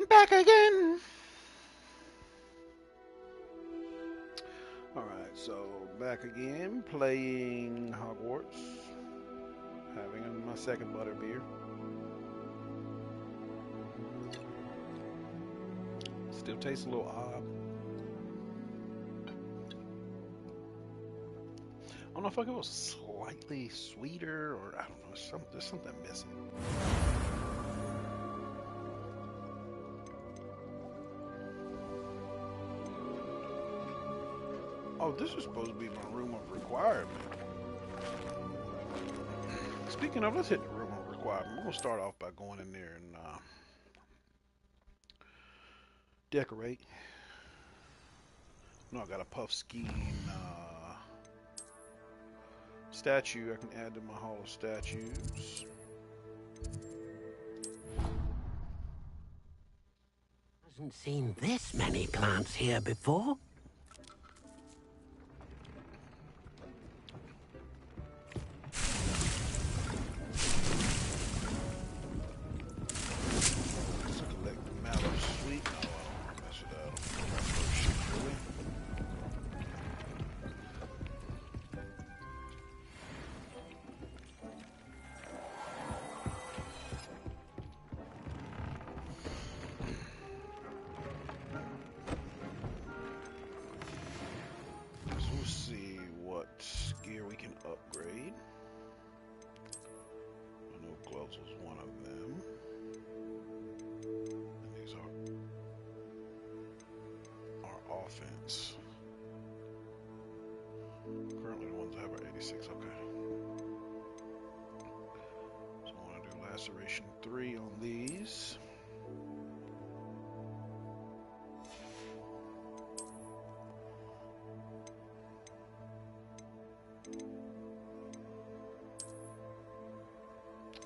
Back again. Alright, so back again, playing Hogwarts. Having my second butter beer. Still tastes a little odd. I don't know if it was slightly sweeter or I don't know, there's something missing. Oh, this is supposed to be my room of requirement. Speaking of, let's hit the room of requirement. We're going to start off by going in there and decorate. No, I got a puff skiing statue I can add to my hall of statues. Hasn't seen this many plants here before. Collect the mallow sweet. Oh, I don't mess with that. I don't know my first shit, really. So we'll see what gear we can upgrade. I know gloves was one of them. And these are our offense. Currently the ones I have are 86, okay. So I want to do laceration 3 on these.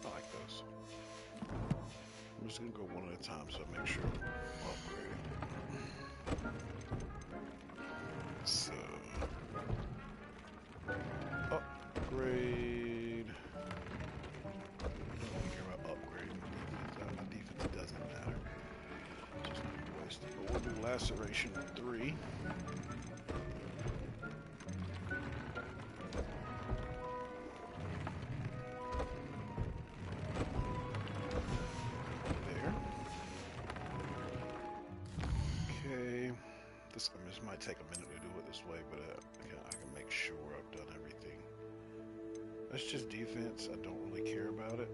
I like those. I'm just gonna go one at a time so I make sure I'm upgrading. So upgrade. I don't care about upgrading my defense doesn't matter. Just not wasted. But we'll do laceration 3. This might take a minute to do it this way, but I can make sure I've done everything. That's just defense. I don't really care about it.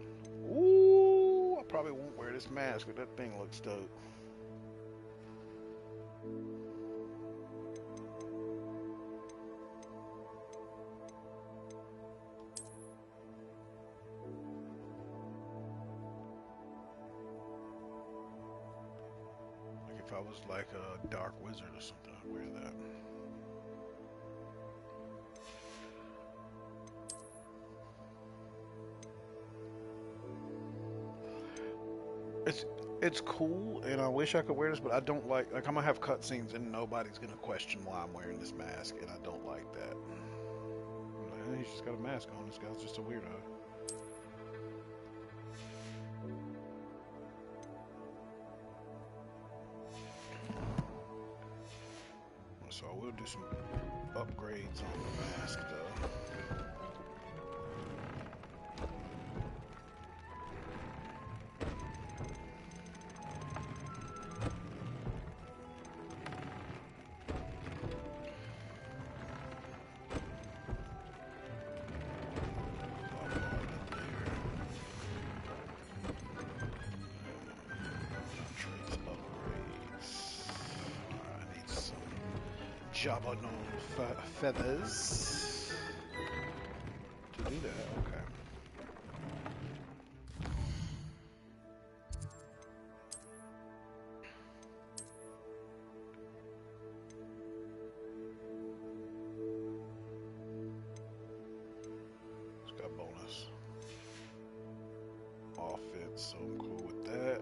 Ooh, I probably won't wear this mask, but that thing looks dope. If I was like a dark wizard or something, I'd wear that. It's cool, and I wish I could wear this, but I don't like I'm gonna have cutscenes, and nobody's gonna question why I'm wearing this mask, and I don't like that. I'm like, he's just got a mask on. This guy's just a weirdo. So I will do some upgrades on the mask, though. Java no feathers to do that. Okay. It's got bonus offense, so I'm cool with that.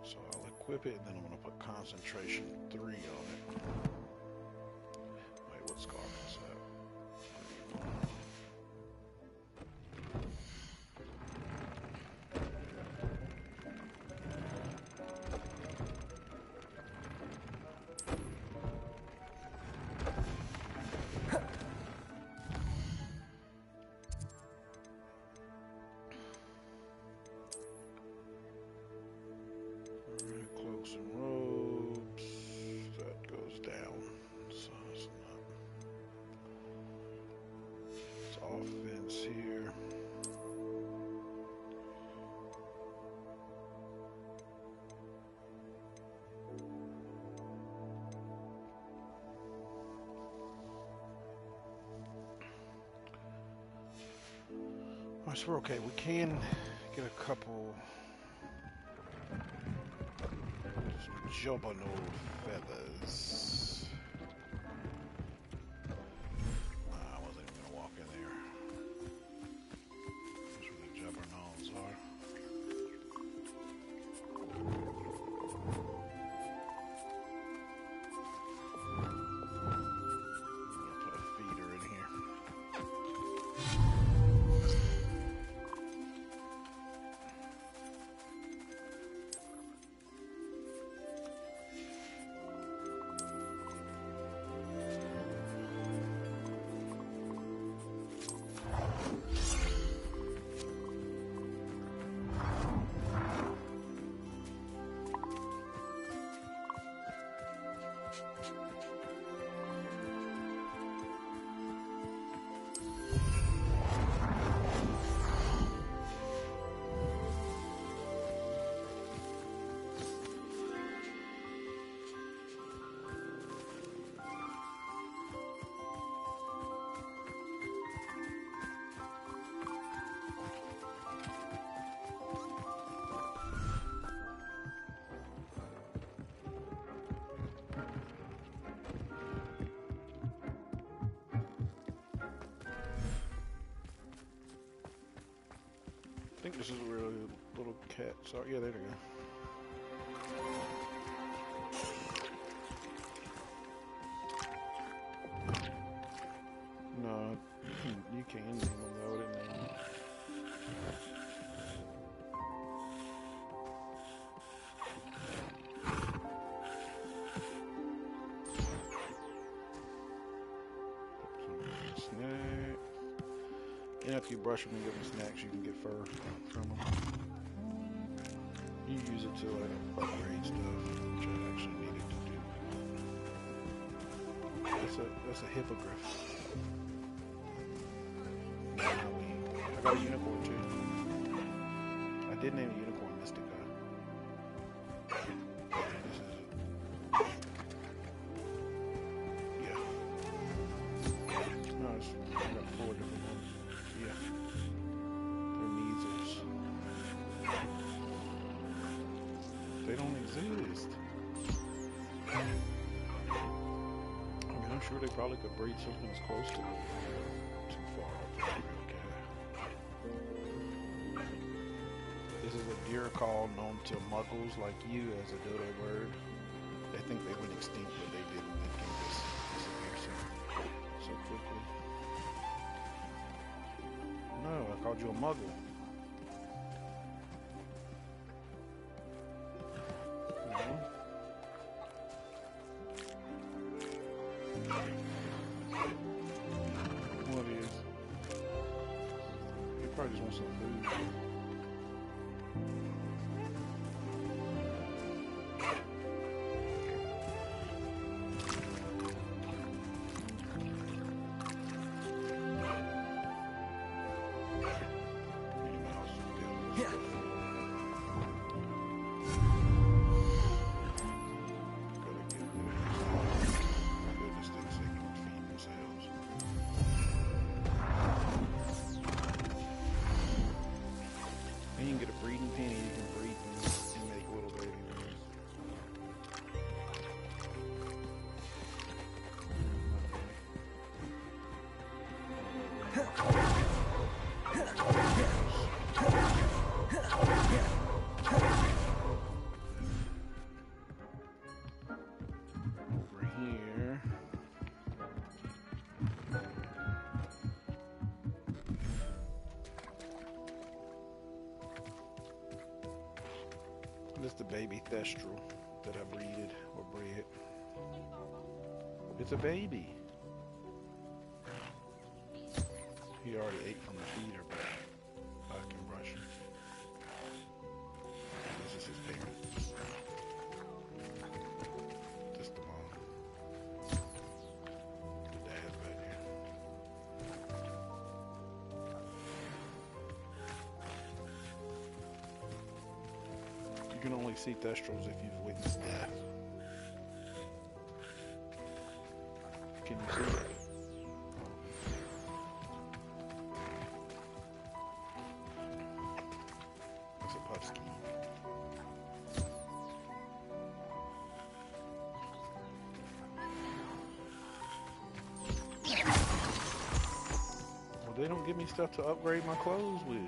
So I'll equip it, and then I'm going to put concentration 3 on it. Alright, so we're okay. We can get a couple Jobano feathers. I wasn't even gonna walk in there. That's where the Jobberknolls are. Put a feeder in here. I think this is where the little cats are. Yeah, there they go. No, you can name them though. I didn't name them. Snack. And after you brush them and give them snacks, you can get fur from them. You use it to upgrade stuff, which I actually needed to do. That's a hippogriff. I got a unicorn too. I did name a unicorn Mystica. This is it. Yeah. No, I got 4 different ones. Yeah. They're measles. They don't exist. I mean, I'm sure they probably could breed something as close to it. Too far off. This is a deer call known to muggles like you as a dodo bird. They think they went extinct, but they didn't. They can just disappear so quickly. No, I called you a muggle. No. What is? You probably just want some food. This is the baby thestral that I bred. It's a baby. He already ate from the feeder, but I can brush him. This is his parent. This the mom. The dad's back here. You can only see thestrals if you've witnessed death. Can you see it? They don't give me stuff to upgrade my clothes with.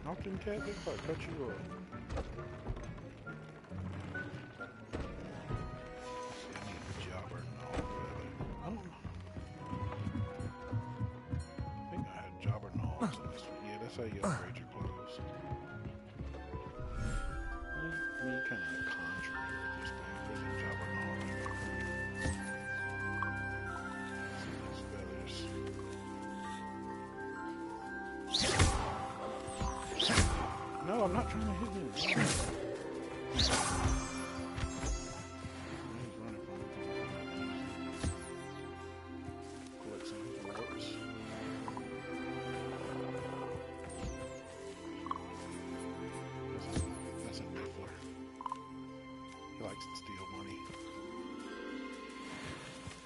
Often cat, if I cut you up. See, I need a jobber and all that. I don't know. I think I had jobber knobs in this one. Yeah, that's how you upgrade your clothes. You kind of conjuring with this thing. There's a jobber knob. See these feathers. No, I'm not trying to hit him. He's running from me. Collect some warts. That's a niffler. He likes to steal money.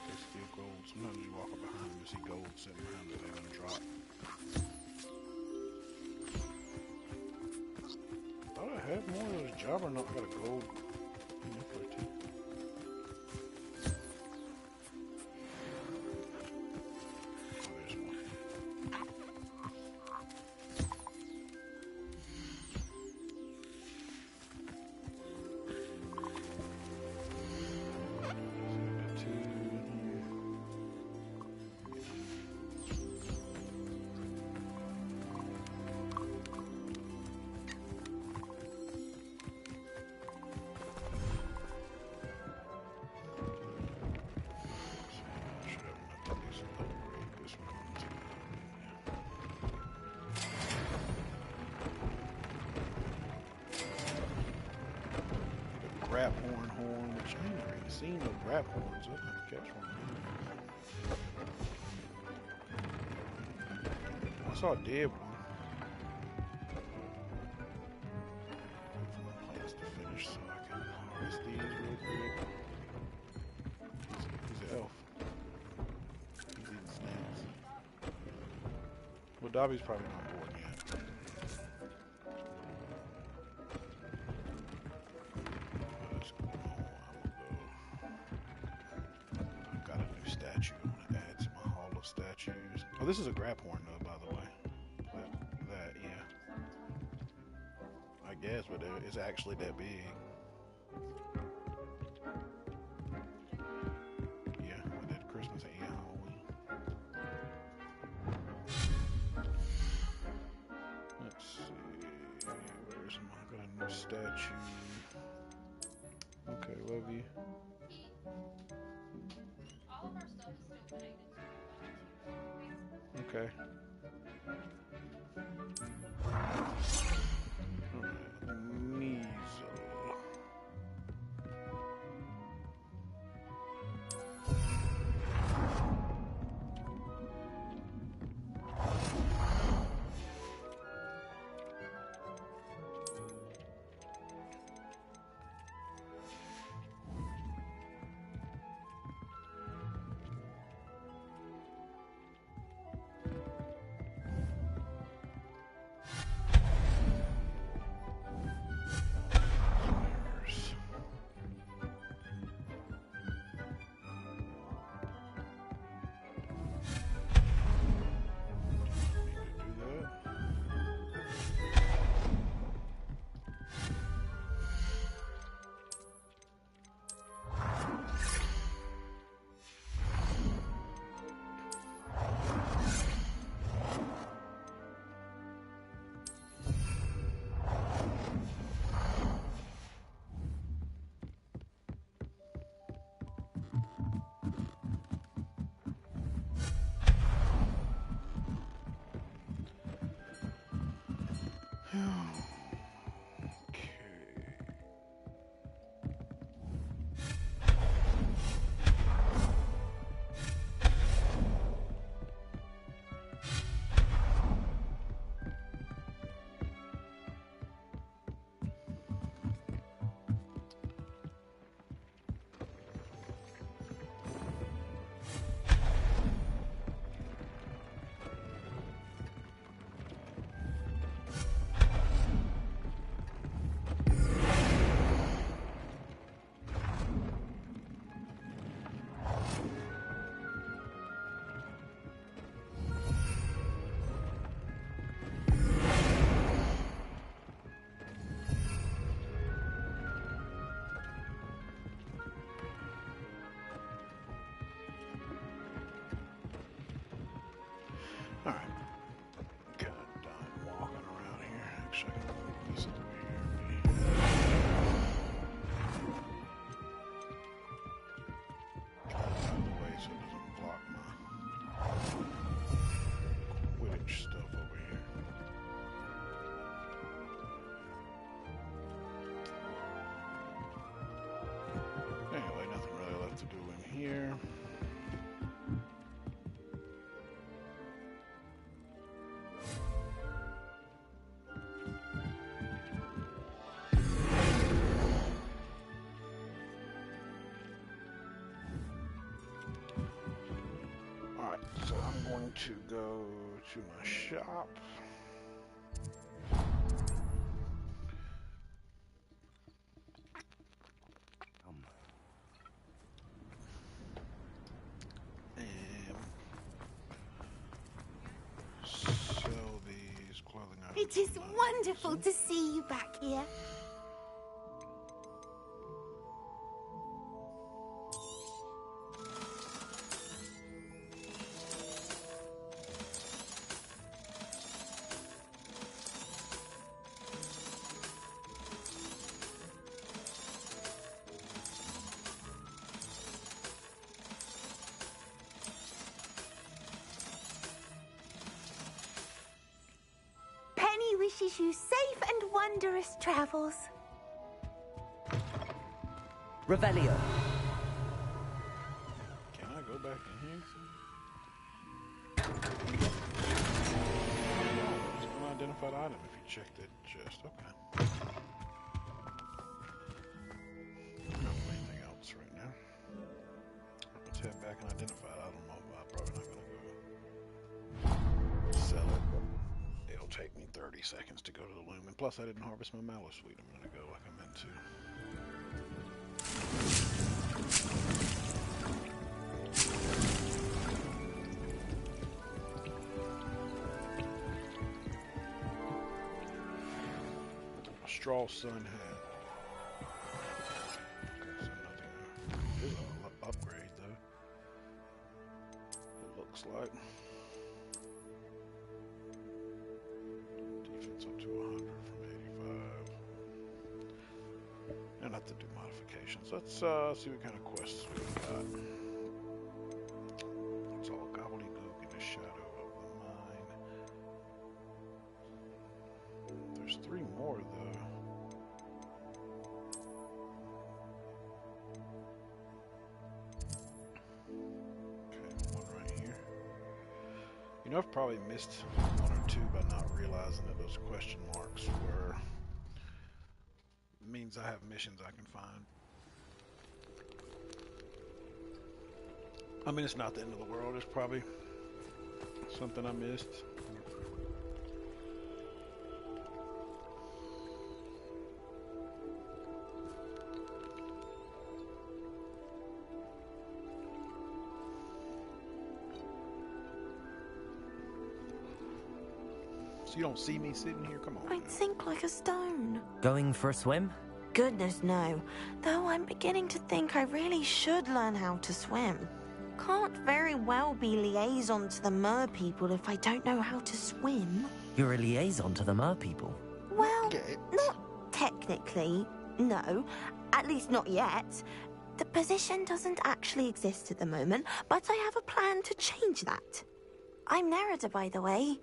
They steal gold. Sometimes you walk up behind him and see gold sitting around that they're gonna drop. I have more of those jobber not got a gold niffler too. Oh, there's one. Got two in here. Grab horn, which I ain't never even seen no grab horns. I'll have to catch one. I saw a dead one. Wait for my plants to finish so I can harvest these real quick. He's an elf. He's eating snacks. Well, Dobby's probably not born yet. Oh, this is a graphorn though, by the way. Yeah. I guess, but it's actually that big. Yeah, I did Christmas and Halloween. Let's see. Where's my got a new statue? Okay, love you. All of our stuff is still connected to Okay. Measle. Alright. Kind of done walking around here. Actually, I can move this over here. Out of the way so it doesn't block my Quidditch stuff over here. Anyway, nothing really left to do in here. Alright, so I'm going to go to my shop. And sell these clothing items. It is wonderful to see you back here. Penny wishes you safe and wondrous travels. Revelio. Can I go back in here? It's an unidentified item if you check that chest. Okay. I don't know anything else right now. Let's head back and identify it. I don't know. I'm probably not going to go sell it, but it'll take me 30 seconds to go to the loom. And plus, I didn't harvest my mallow sweet a minute ago like I meant to. A straw sun hat. Okay, so nothing there. There's an upgrade though. It looks like. Defense up to 100 from 85. And have to do modifications. Let's see what kind of quests we've got. It's all gobbledygook in the shadow of the mine. There's 3 more though. Okay, one right here. You know, I've probably missed 1 or 2 by not realizing that those question marks were means I have missions I can find. I mean, it's not the end of the world. It's probably something I missed. So you don't see me sitting here? Come on. I'd sink like a stone. Going for a swim? Goodness, no. Though I'm beginning to think I really should learn how to swim. Can't very well be liaison to the mer people if I don't know how to swim. You're a liaison to the mer people. Well, Okay. not technically, no. At least not yet. The position doesn't actually exist at the moment, but I have a plan to change that. I'm Nerida, by the way.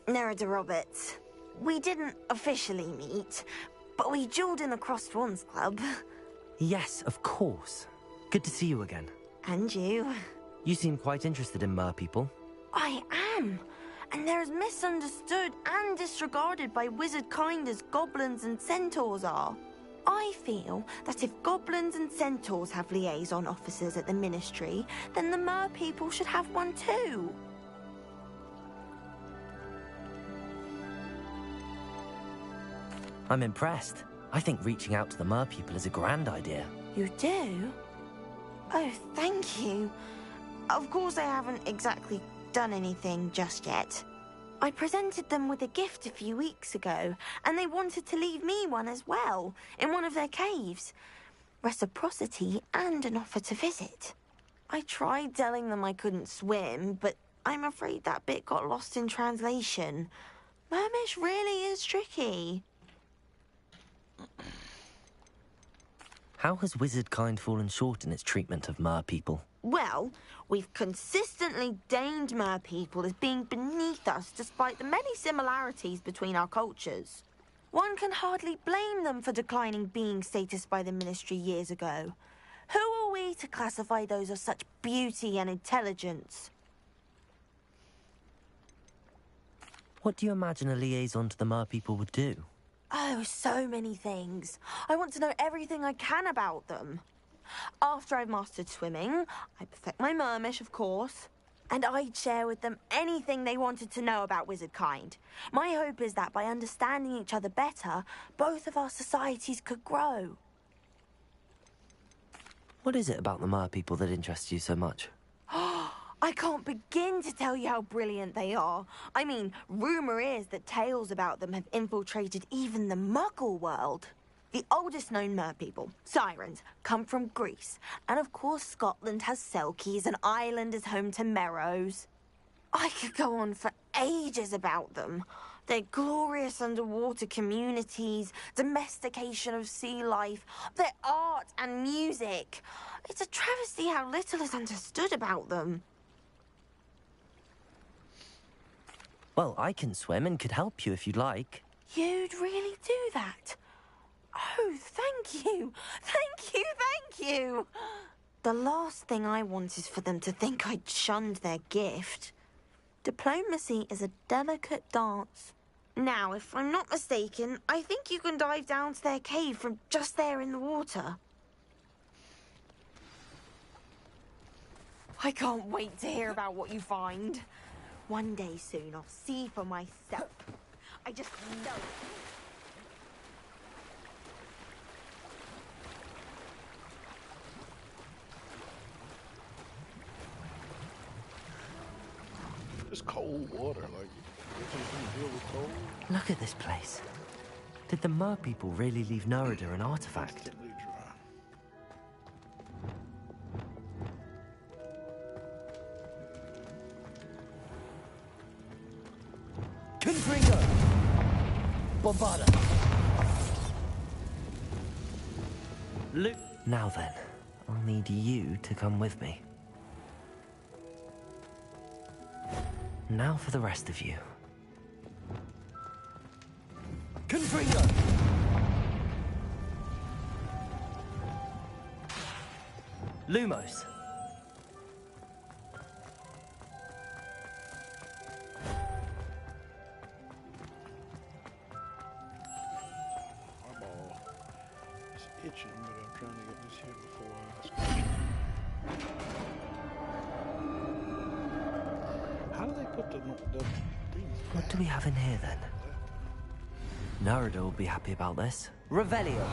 Nerida Roberts. We didn't officially meet, but we dueled in the Crossed Swans Club. Yes, of course. Good to see you again. And you. You seem quite interested in mer people. I am. And they're as misunderstood and disregarded by wizard kind as goblins and centaurs are. I feel that if goblins and centaurs have liaison officers at the ministry, then the mer people should have one too. I'm impressed. I think reaching out to the mer people is a grand idea. You do? Oh, thank you. Of course I haven't exactly done anything just yet. I presented them with a gift a few weeks ago, and they wanted to leave me one as well, in one of their caves. Reciprocity and an offer to visit. I tried telling them I couldn't swim, but I'm afraid that bit got lost in translation. Mermish really is tricky. How has wizardkind fallen short in its treatment of mer people? Well, we've consistently deemed mer people as being beneath us despite the many similarities between our cultures. One can hardly blame them for declining being status by the Ministry years ago. Who are we to classify those of such beauty and intelligence? What do you imagine a liaison to the mer people would do? Oh, so many things. I want to know everything I can about them. After I've mastered swimming, I perfect my mermish, of course, and I'd share with them anything they wanted to know about wizardkind. My hope is that by understanding each other better, both of our societies could grow. What is it about the mer people that interests you so much? I can't begin to tell you how brilliant they are. I mean, rumour is that tales about them have infiltrated even the Muggle world. The oldest known mer people, sirens, come from Greece. And of course Scotland has Selkies and Ireland is home to Merrows. I could go on for ages about them. Their glorious underwater communities, domestication of sea life, their art and music. It's a travesty how little is understood about them. Well, I can swim and could help you if you'd like. You'd really do that? Oh, thank you! Thank you, thank you! The last thing I want is for them to think I'd shunned their gift. Diplomacy is a delicate dance. Now, if I'm not mistaken, I think you can dive down to their cave from just there in the water. I can't wait to hear about what you find. One day soon, I'll see for myself. I just know. It's cold water, like, you can deal with cold. Look at this place. Did the mer people really leave Nerida an artifact? Instantly dry. Confringo! Bombarda! Luke! Now then, I'll need you to come with me. Now for the rest of you. Confringo! Lumos! Eyeball is itching, but I'm trying to get this here before I scratch it. How do they put the things What back? do we have in here then? Nerida will be happy about this. Revelio!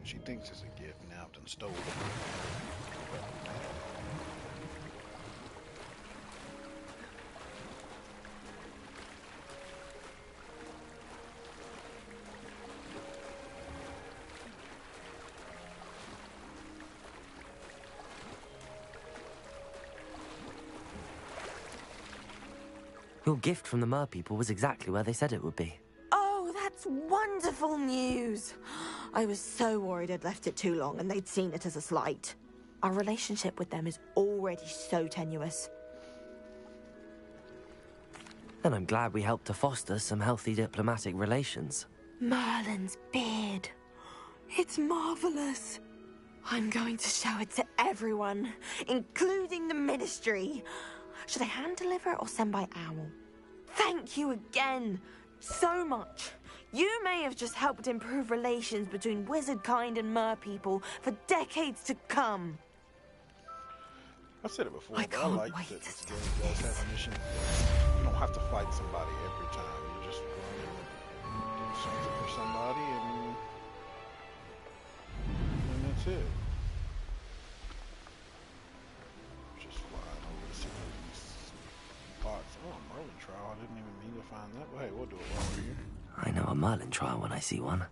She thinks it's a gift now and stole it. Your gift from the mer people was exactly where they said it would be. Oh, that's wonderful news. I was so worried I'd left it too long and they'd seen it as a slight. Our relationship with them is already so tenuous. And I'm glad we helped to foster some healthy diplomatic relations. Merlin's beard. It's marvelous. I'm going to show it to everyone, including the Ministry. Should I hand deliver it or send by owl? Thank you again, so much. You may have just helped improve relations between wizardkind and mer people for decades to come. I said it before, I but I can't like wait that to this start game does have a mission. You don't have to fight somebody every time. You just run and do something for somebody, and that's it. Just flying over to see these spots. Oh, Merlin trial. I didn't even mean to find that. But hey, we'll do it while we're here. I know a Merlin trial when I see one.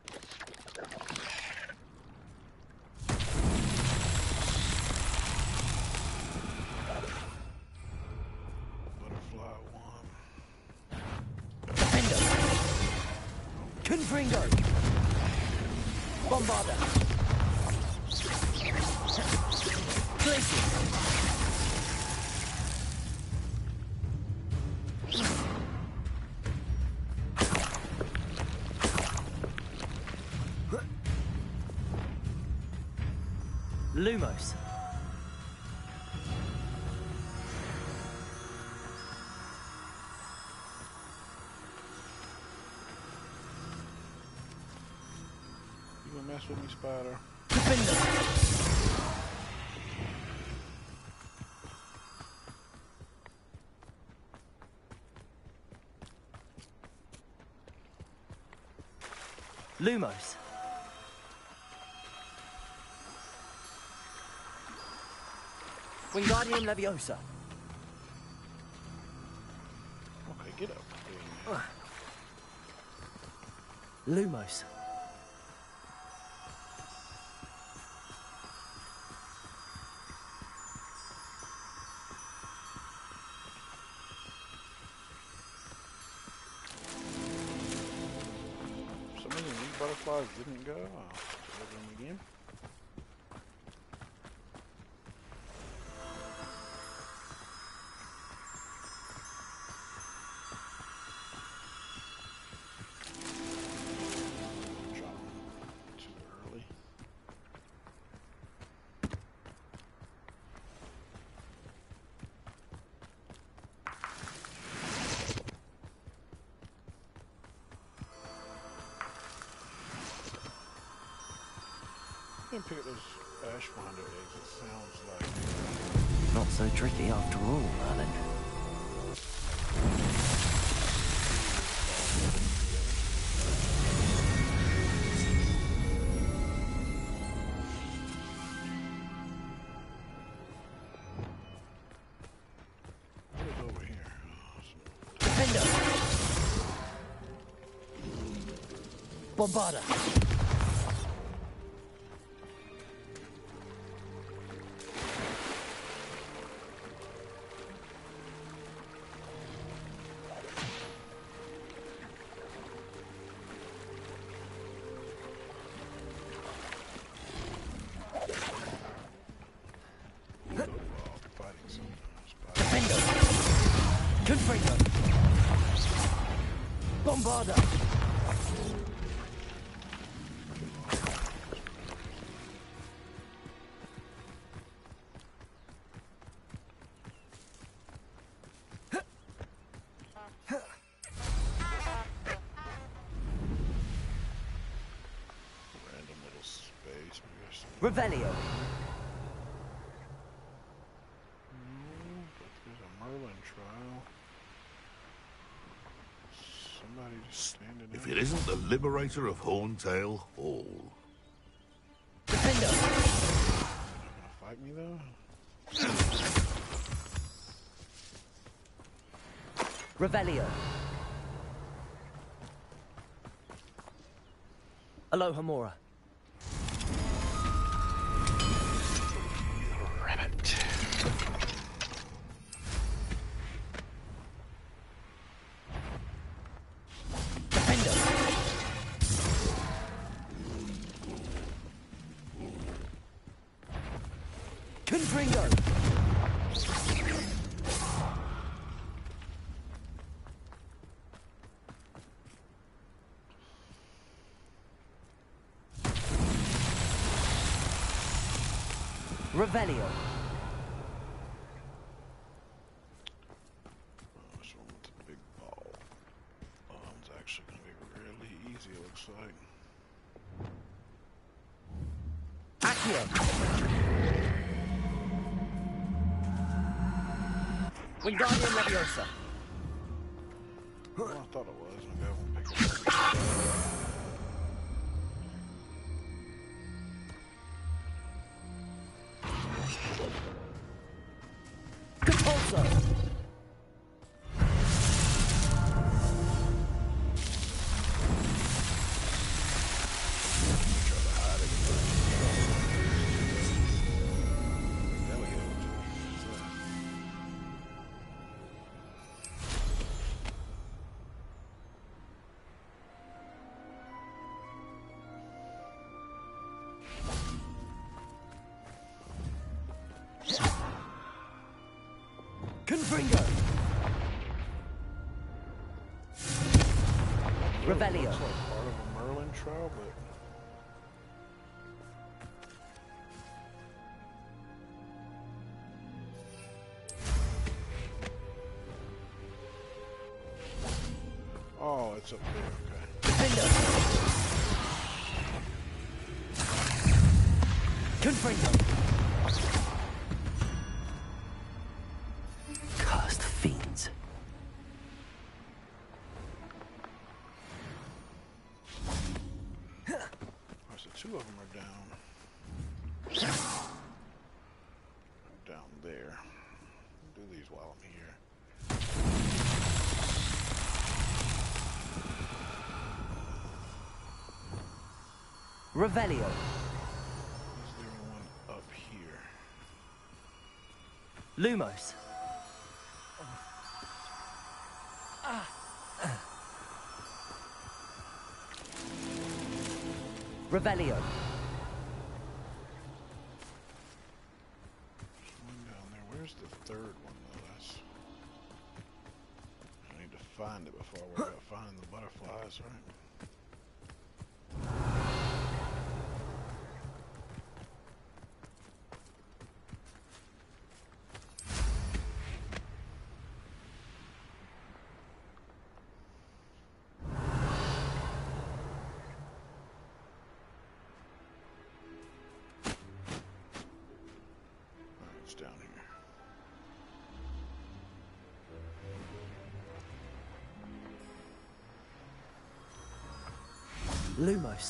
Bombarder. Glacier. Lumos. You gonna mess with me, Spider? Defender. Lumos. Wingardium Leviosa. Okay, get up. Lumos. For some reason these butterflies didn't go. I'll try them again. Drop them too early. I'm gonna pick up those ashwander eggs. It sounds like Not so tricky after all, Merlin. what is over here? Defender. Bombarder. Fighting some spiders. Defender. Confringo. Bombarder. Random little space. Maybe there's some. Revelio. But there's a Merlin trial. Somebody just standing If there. it isn't the liberator of Horntail Hall. Defender. Not gonna fight me though? Revelio. Alohomora. Rabbit. Defender. Confringo. Revelio. This one with the big ball. It's actually gonna be really easy, it looks like. Accio. Wingardium Leviosa. Well, I thought it was. Maybe I won't pick it up. Compulso. There we go. Revelio. Looks like part of a Merlin trial, but oh, it's up there. Okay. Confringo. Cursed fiends. Oh, so two of them are down. Down there. Do these while I'm here. Revelio. Is there one up here? Lumos. Revelio. One down there. Where's the third one though? That's... I need to find it before I worry about finding the butterflies, right? It's down here. Lumos.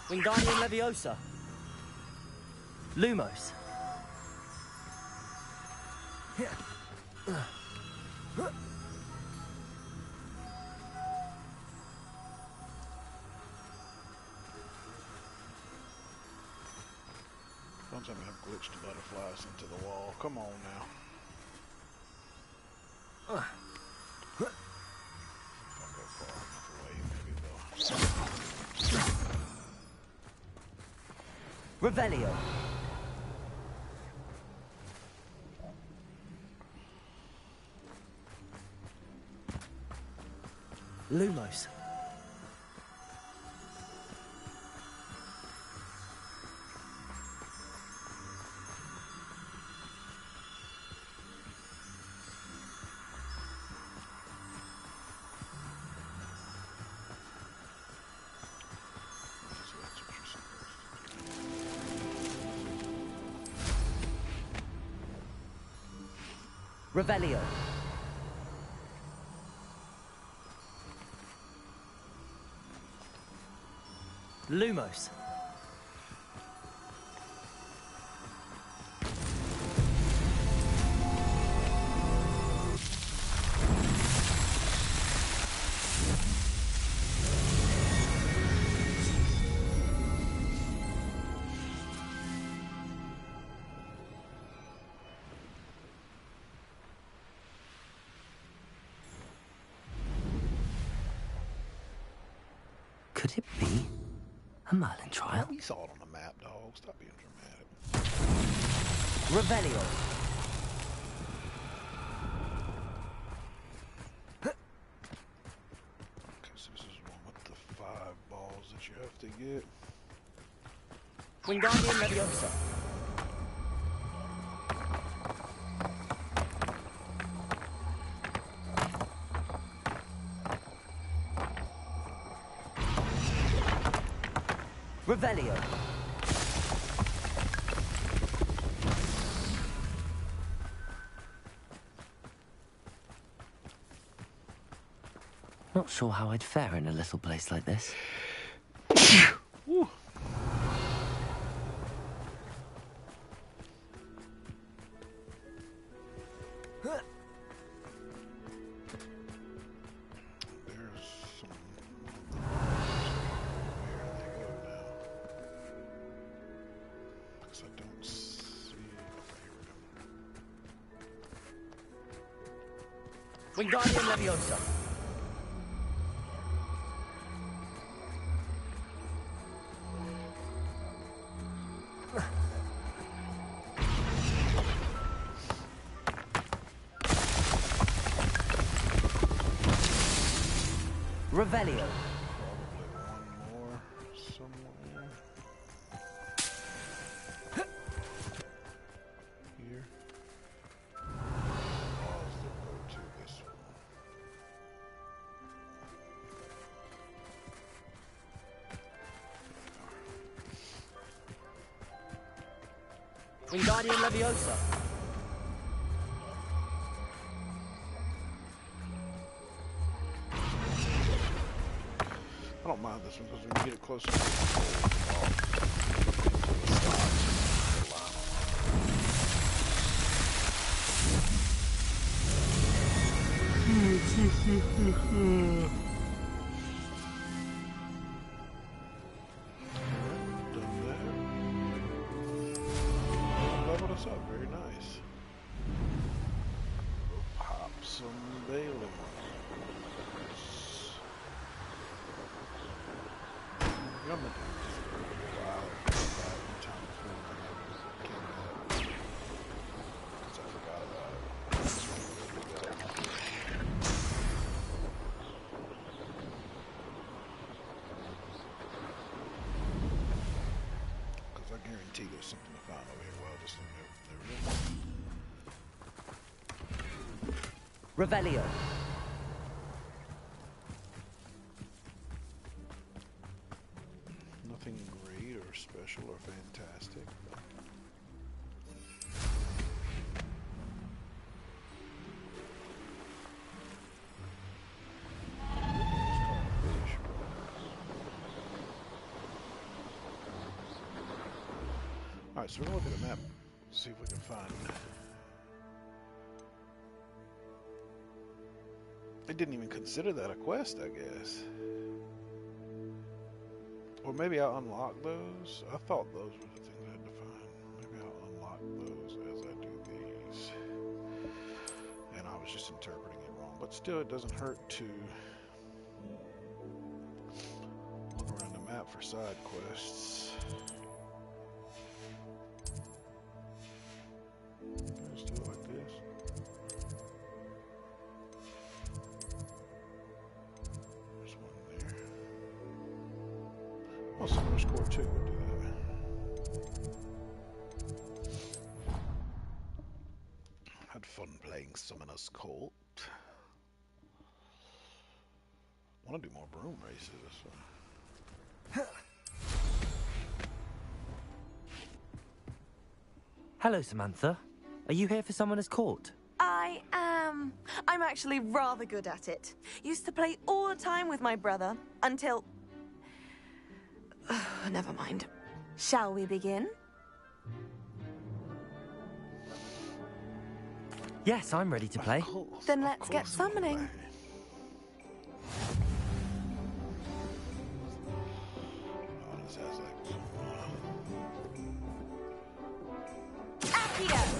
Wingardium Leviosa. Lumos. Don't tell me I've glitched the butterflies into the wall. Come on now. If I go far enough away, maybe they'll... Revelio. Lumos. That's what you're supposed to do. Revelio. Lumos. Could it be a Merlin trial? We saw it on the map, dog. Stop being dramatic. Revelio. Okay, so this is one with the 5 balls that you have to get. Wingardium Leviosa. Revelio. Not sure how I'd fare in a little place like this. Woo. There's some... Where they go now? Because I don't see... Okay, here we go. Wingardium Leviosa. Revelio. Probably one more somewhere. Here. Pause to go to this one. Wingardium Leviosa. I don't mind this one because when you get it closer to the done that. Leveled us up, very nice. Pop some Bailey. I'm gonna do this for a while. Time before I came back. Because I forgot about it. Because I guarantee there's something to find over here. Well, just there is. Revelio. Nothing great or special or fantastic. Alright, so we're going to look at the map, see if we can find... It didn't even consider that a quest, I guess. Or maybe I'll unlock those. I thought those were the things I had to find. Maybe I'll unlock those as I do these. And I was just interpreting it wrong. But still, it doesn't hurt to look around the map for side quests. Let's do it like this. There's one there. Oh, Summoner's Core 2 would do that. Had fun playing Summoner's Court. Want to do more broom races this one. Hello, Samantha. Are you here for Summoner's Court? I am. I'm actually rather good at it. Used to play all the time with my brother until... Never mind. Shall we begin? Yes, I'm ready to play. Then let's get summoning. Oh, this has like... Atticus!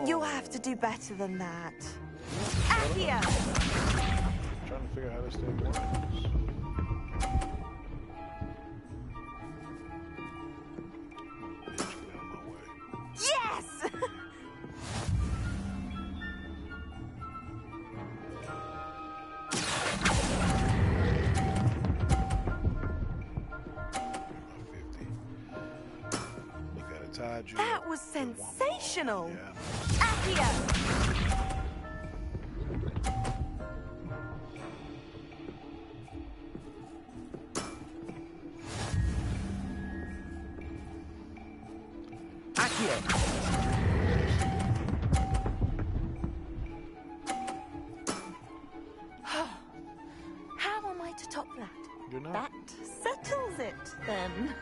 You'll have to do better than that. Atticus! Trying to figure out how this thing works. Bitch, get out of my way. Yes! That was sensational! Yeah. Atticus! How am I to top that? You're not. That settles it, then.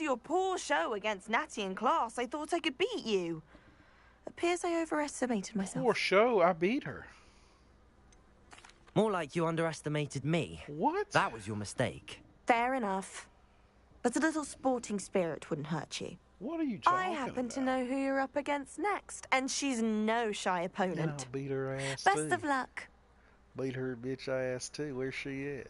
your poor show against Natty in class, I thought I could beat you. Appears I overestimated myself. Poor show, I beat her. More like you underestimated me. What? That was your mistake. Fair enough. But a little sporting spirit wouldn't hurt you. What are you talking I about? happen to know who you're up against next, and she's no shy Yeah, opponent. I'll beat her ass Best too. of luck. Beat her bitch ass too. Where's she at?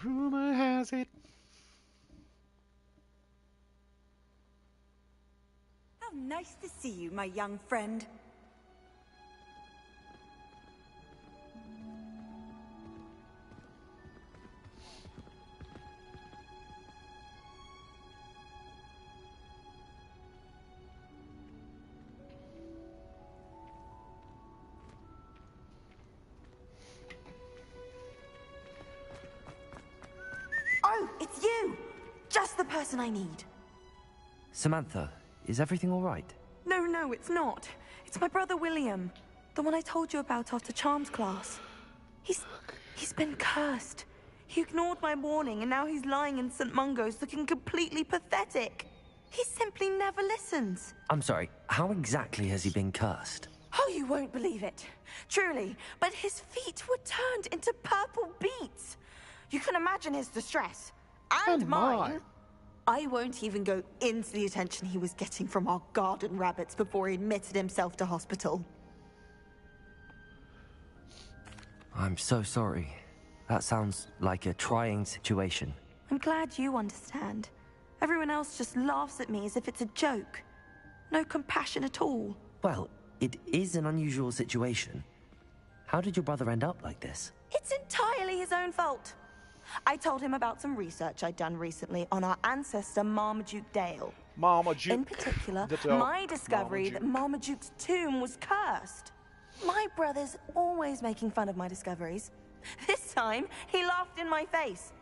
Rumor has it. How nice to see you, my young friend. Oh, it's you! Just the person I need. Samantha, is everything all right? No, it's not. It's my brother William. The one I told you about after Charms class. He's been cursed. He ignored my warning and now he's lying in St. Mungo's looking completely pathetic. He simply never listens. I'm sorry, how exactly has he been cursed? Oh, you won't believe it. Truly, but his feet were turned into purple beets. You can imagine his distress. And Oh, my. mine. I won't even go into the attention he was getting from our garden rabbits before he admitted himself to hospital. I'm so sorry. That sounds like a trying situation. I'm glad you understand. Everyone else just laughs at me as if it's a joke. No compassion at all. Well, it is an unusual situation. How did your brother end up like this? It's entirely his own fault. I told him about some research I'd done recently on our ancestor Marmaduke Dale. Marmaduke. In particular, The dog. my discovery that Marmaduke's tomb was cursed. My brother's always making fun of my discoveries. This time, he laughed in my face.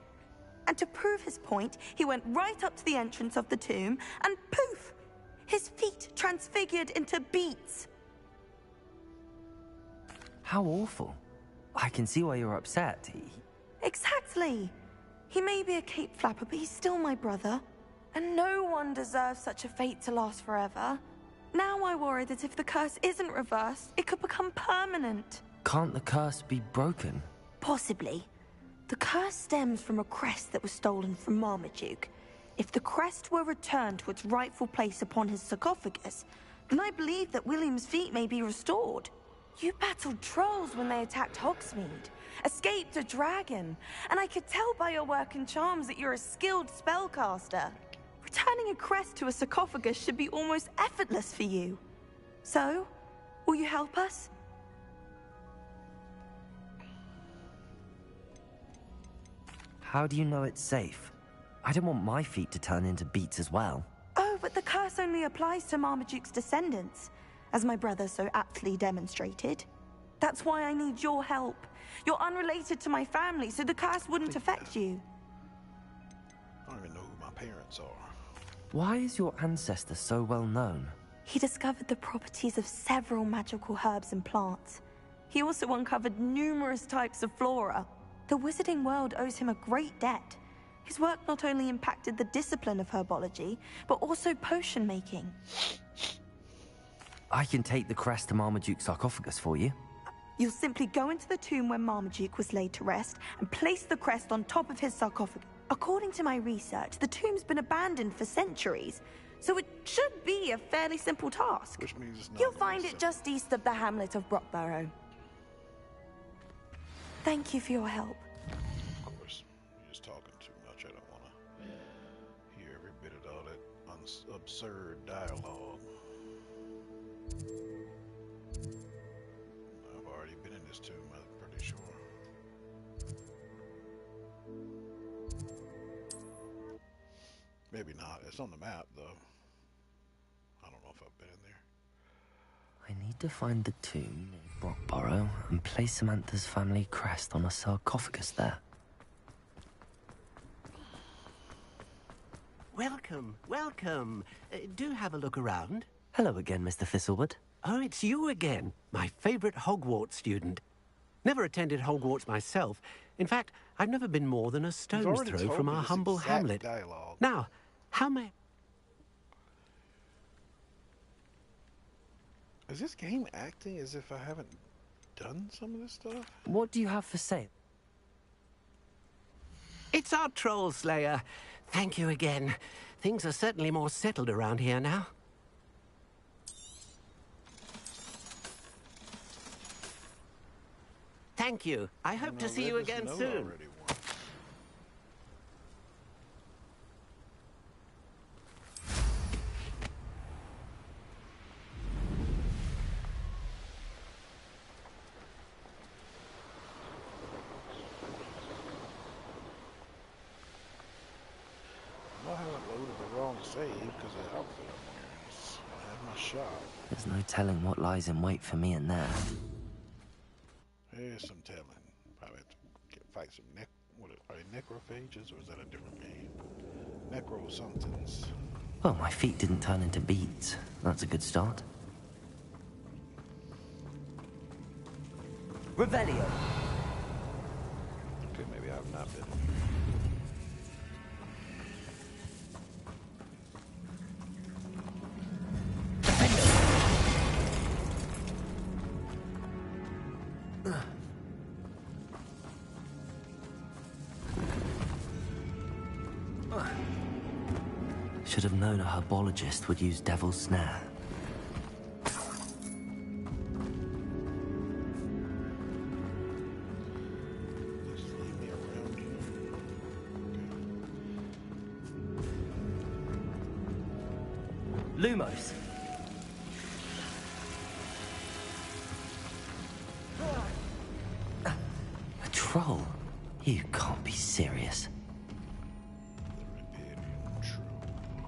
And to prove his point, he went right up to the entrance of the tomb and poof! His feet transfigured into beets. How awful. I can see why you're upset. Exactly. He may be a cape flapper, but he's still my brother. And no one deserves such a fate to last forever. Now I worry that if the curse isn't reversed, it could become permanent. Can't the curse be broken? Possibly. The curse stems from a crest that was stolen from Marmaduke. If the crest were returned to its rightful place upon his sarcophagus, then I believe that William's feet may be restored. You battled trolls when they attacked Hogsmeade, escaped a dragon, and I could tell by your work and charms that you're a skilled spellcaster. Returning a crest to a sarcophagus should be almost effortless for you. So, will you help us? How do you know it's safe? I don't want my feet to turn into beets as well. Oh, but the curse only applies to Marmaduke's descendants, as my brother so aptly demonstrated. That's why I need your help. You're unrelated to my family, so the curse wouldn't affect you. I don't even know who my parents are. Why is your ancestor so well known? He discovered the properties of several magical herbs and plants. He also uncovered numerous types of flora. The wizarding world owes him a great debt. His work not only impacted the discipline of herbology, but also potion making. I can take the crest to Marmaduke's sarcophagus for you. You'll simply go into the tomb where Marmaduke was laid to rest and place the crest on top of his sarcophagus. According to my research, the tomb's been abandoned for centuries, so it should be a fairly simple task. Which means it's not You'll gonna find be it simple. just east of the hamlet of Brockborough. Thank you for your help. Of course, you're just talking too much. I don't want to hear every bit of all that absurd dialogue. I've already been in this tomb, I'm pretty sure. Maybe not. It's on the map, though. I don't know if I've been in there. I need to find the tomb near Brockborough and place Samantha's family crest on a sarcophagus there. Welcome, welcome. Do have a look around. Hello again, Mr. Thistlewood. Oh, it's you again. My favorite Hogwarts student. Never attended Hogwarts myself. In fact, I've never been more than a stone's already throw told from me our this humble exact hamlet. dialogue. Now, how may... Is this game acting as if I haven't done some of this stuff? What do you have for sale? It's our troll slayer. Thank you again. Things are certainly more settled around here now. Thank you. I hope to see you again soon. I haven't loaded the wrong save because of the outfit I'm wearing. I have my shot. There's no telling what lies in wait for me in there. Here's some telling. Probably have to fight some are they necrophages or is that a different game? Necro somethings. Well, my feet didn't turn into beads. That's a good start. Revelio. Okay, maybe I've not been. Should have known a herbologist would use Devil's Snare. Just leave me around here. Lumos. A troll? You can't be serious.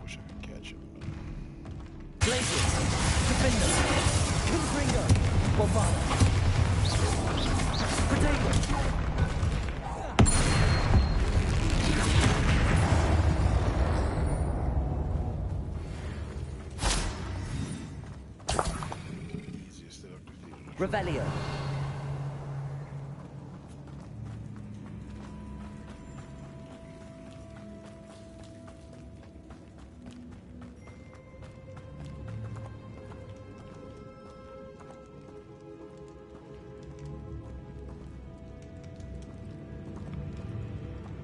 Wish I could catch him. Blazes! Defender! Confringo! Bombada! Potato! Easiest that I've defeated. Revelio.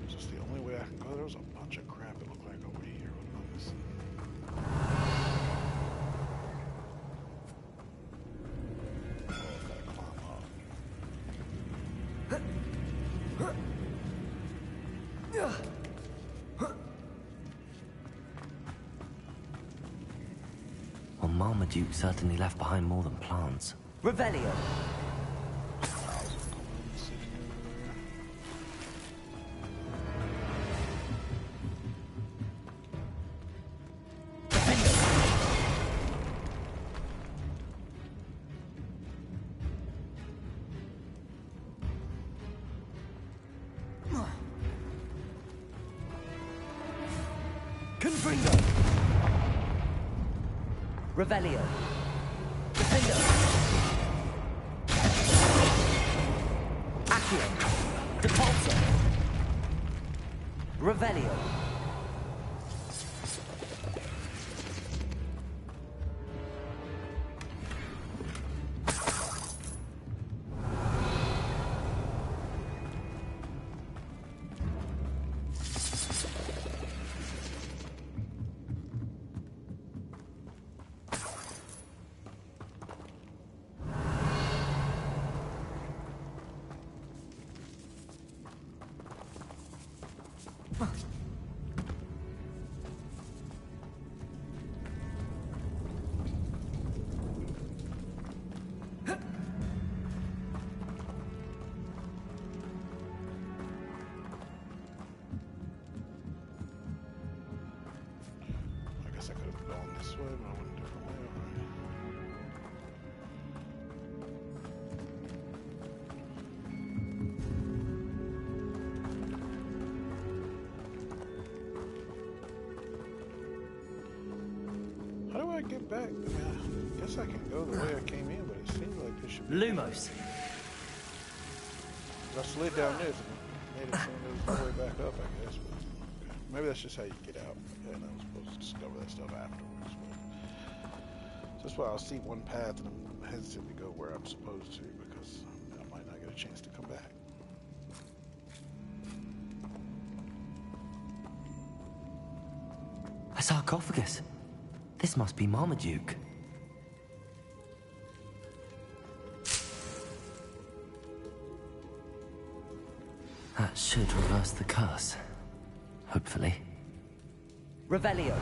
Is this the only way I can go? There was a bunch of crap it looked like over here. What am I missing? Oh, I've gotta climb up. Well, Marmaduke certainly left behind more than plants. Revelio. Confringo. Revelio. Defender. Accio. Depulso. Revelio. I guess I could have gone this way, but I went a different way. I get back? I mean, I guess I can go the way I came in, but it seems like this should be... Lumos. I slid down this and made it seem there was no way back up, I guess. But, okay. Maybe that's just how you get out. And I was supposed to discover that stuff afterwards. But that's why I'll see one path and I'm hesitant to go where I'm supposed to because I might not get a chance to come back. A sarcophagus. This must be Marmaduke. That should reverse the curse. Hopefully. Revelio.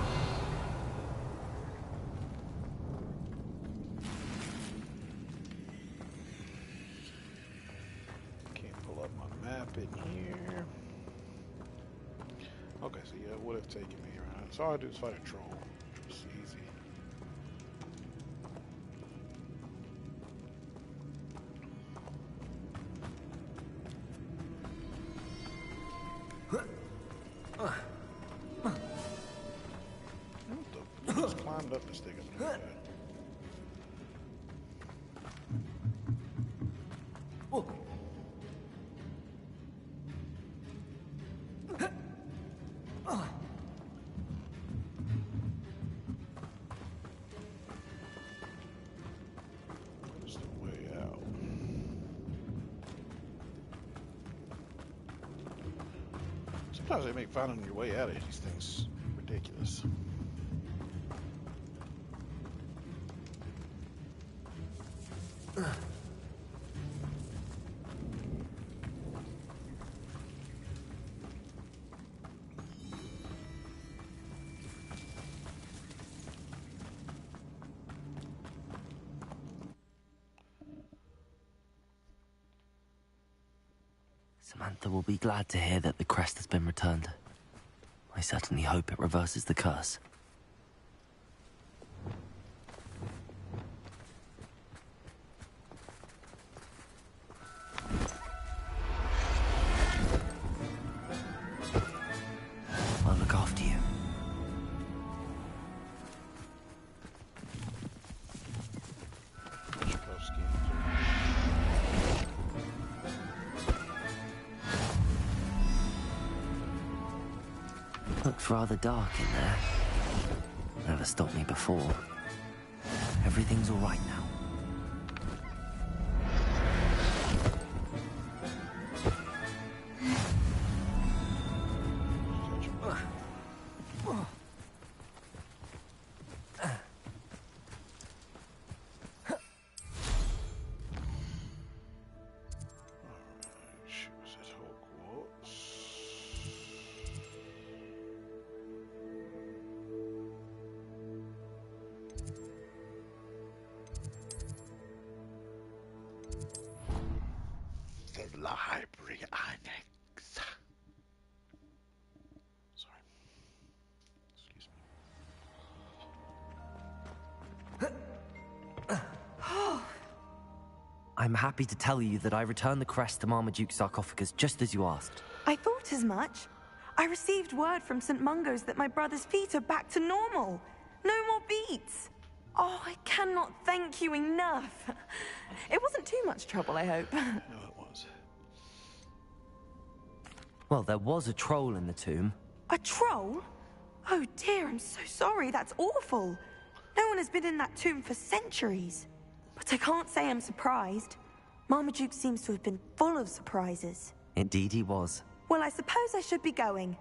Can't pull up my map in here. Okay, so yeah, it would have taken me around. So all I do is fight a troll. It's easy. What the? Just climbed up this thing. I'm doing that. What is the way out? Sometimes they make finding your way out of these things ridiculous. Samantha will be glad to hear that the crest has been returned. I certainly hope it reverses the curse. I'll look after you. Looks rather dark in there. Never stopped me before. Everything's all right now. She was at Hogwarts. The library annex. Sorry. Excuse me. I'm happy to tell you that I returned the crest to Marmaduke's sarcophagus just as you asked. I thought as much. I received word from St. Mungo's that my brother's feet are back to normal. No more beats. Oh, I cannot thank you enough. It wasn't too much trouble, I hope. No, it was. Well, there was a troll in the tomb. A troll? Oh dear, I'm so sorry. That's awful. No one has been in that tomb for centuries. But I can't say I'm surprised. Marmaduke seems to have been full of surprises. Indeed he was. Well, I suppose I should be going.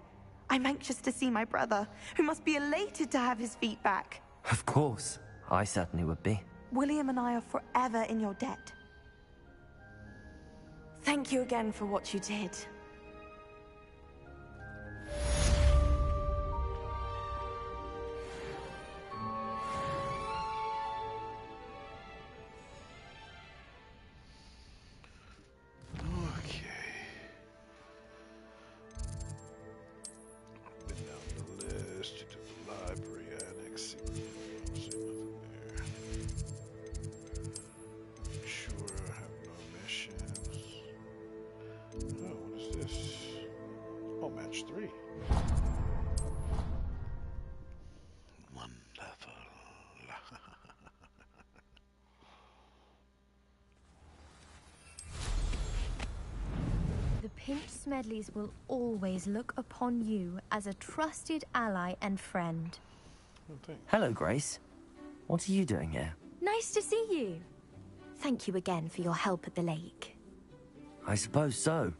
I'm anxious to see my brother, who must be elated to have his feet back. Of course. I certainly would be. William and I are forever in your debt. Thank you again for what you did. Okay. Been down the list to the library annex. I don't see nothing there. Sure, I have no missions. Oh, what is Pinch Smedleys will always look upon you as a trusted ally and friend. Oh, thanks. Hello, Grace. What are you doing here? Nice to see you. Thank you again for your help at the lake. I suppose so.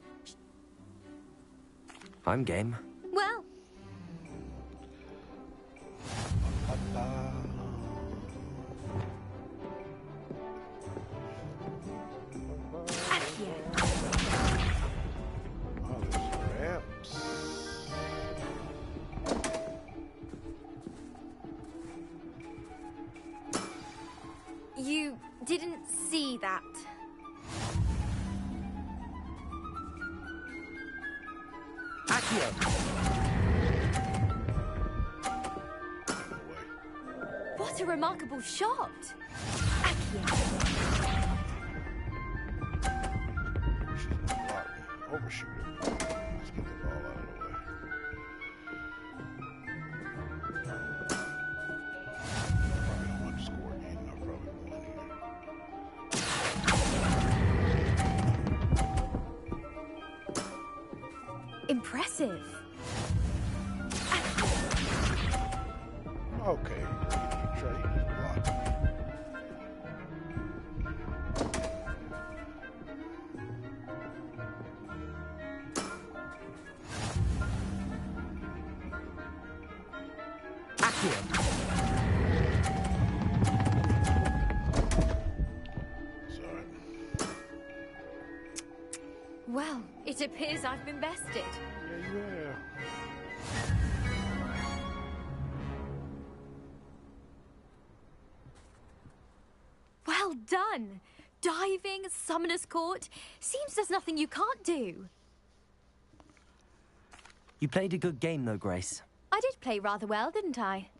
I'm game. Well, Accio. Oh, there's ramps. You didn't see that. Accio! What a remarkable shot! Accio. She's gonna block me. Overshoot it. Let's get the ball out of the way. Probably don't want to score again. I probably won here. Impressive. Okay, you try to block me. Accio! Sorry. Well, it appears I've been bested. Yeah, you have. Well done! Diving, summoner's court. Seems there's nothing you can't do. You played a good game, though, Grace. I did play rather well, didn't I?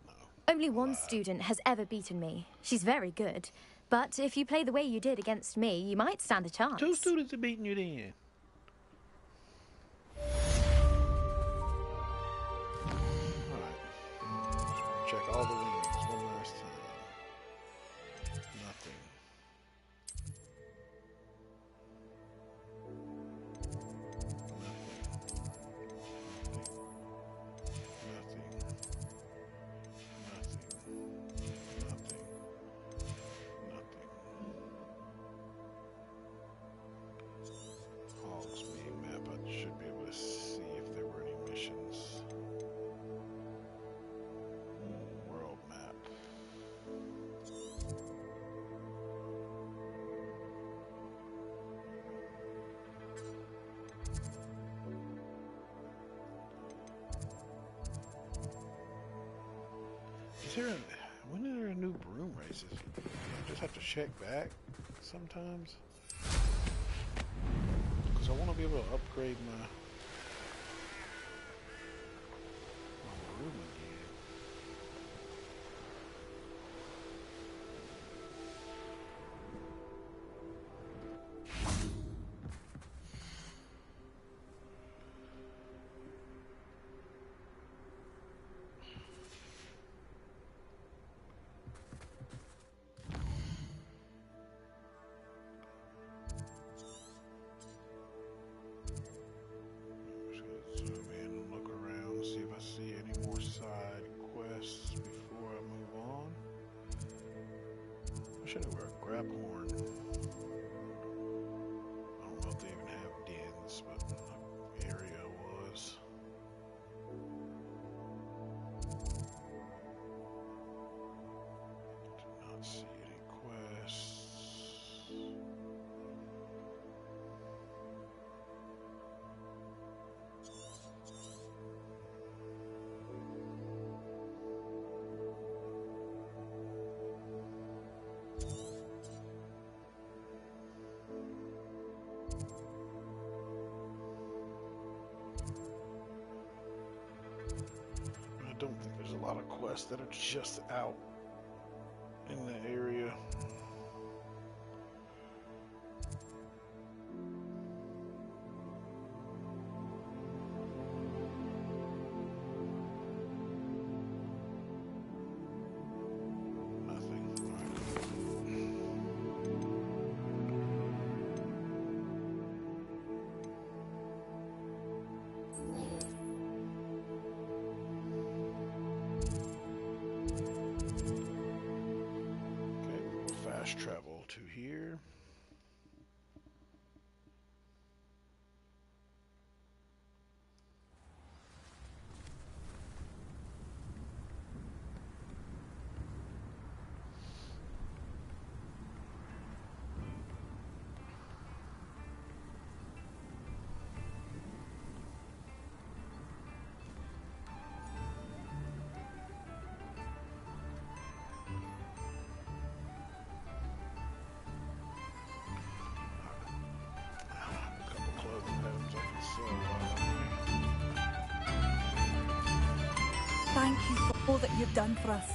Only one student has ever beaten me. She's very good. But if you play the way you did against me, you might stand a chance. Two students are beating you then. Alright. Check all the wings one last time. Nothing. Hogs main map. I should be able to see if there were any missions. World map. Is there a, when are there new broom races? I just have to check back sometimes. Because I want to be able to upgrade my broom again. Just gonna zoom in and look around, see if I see any more side quests before I move on. I should have wear a grab horn. I don't know if they even have dens, but the area was. Do not see any quests. I don't think there's a lot of quests that are just out in the area. Nothing. Alright. to here. Thank you for all that you've done for us.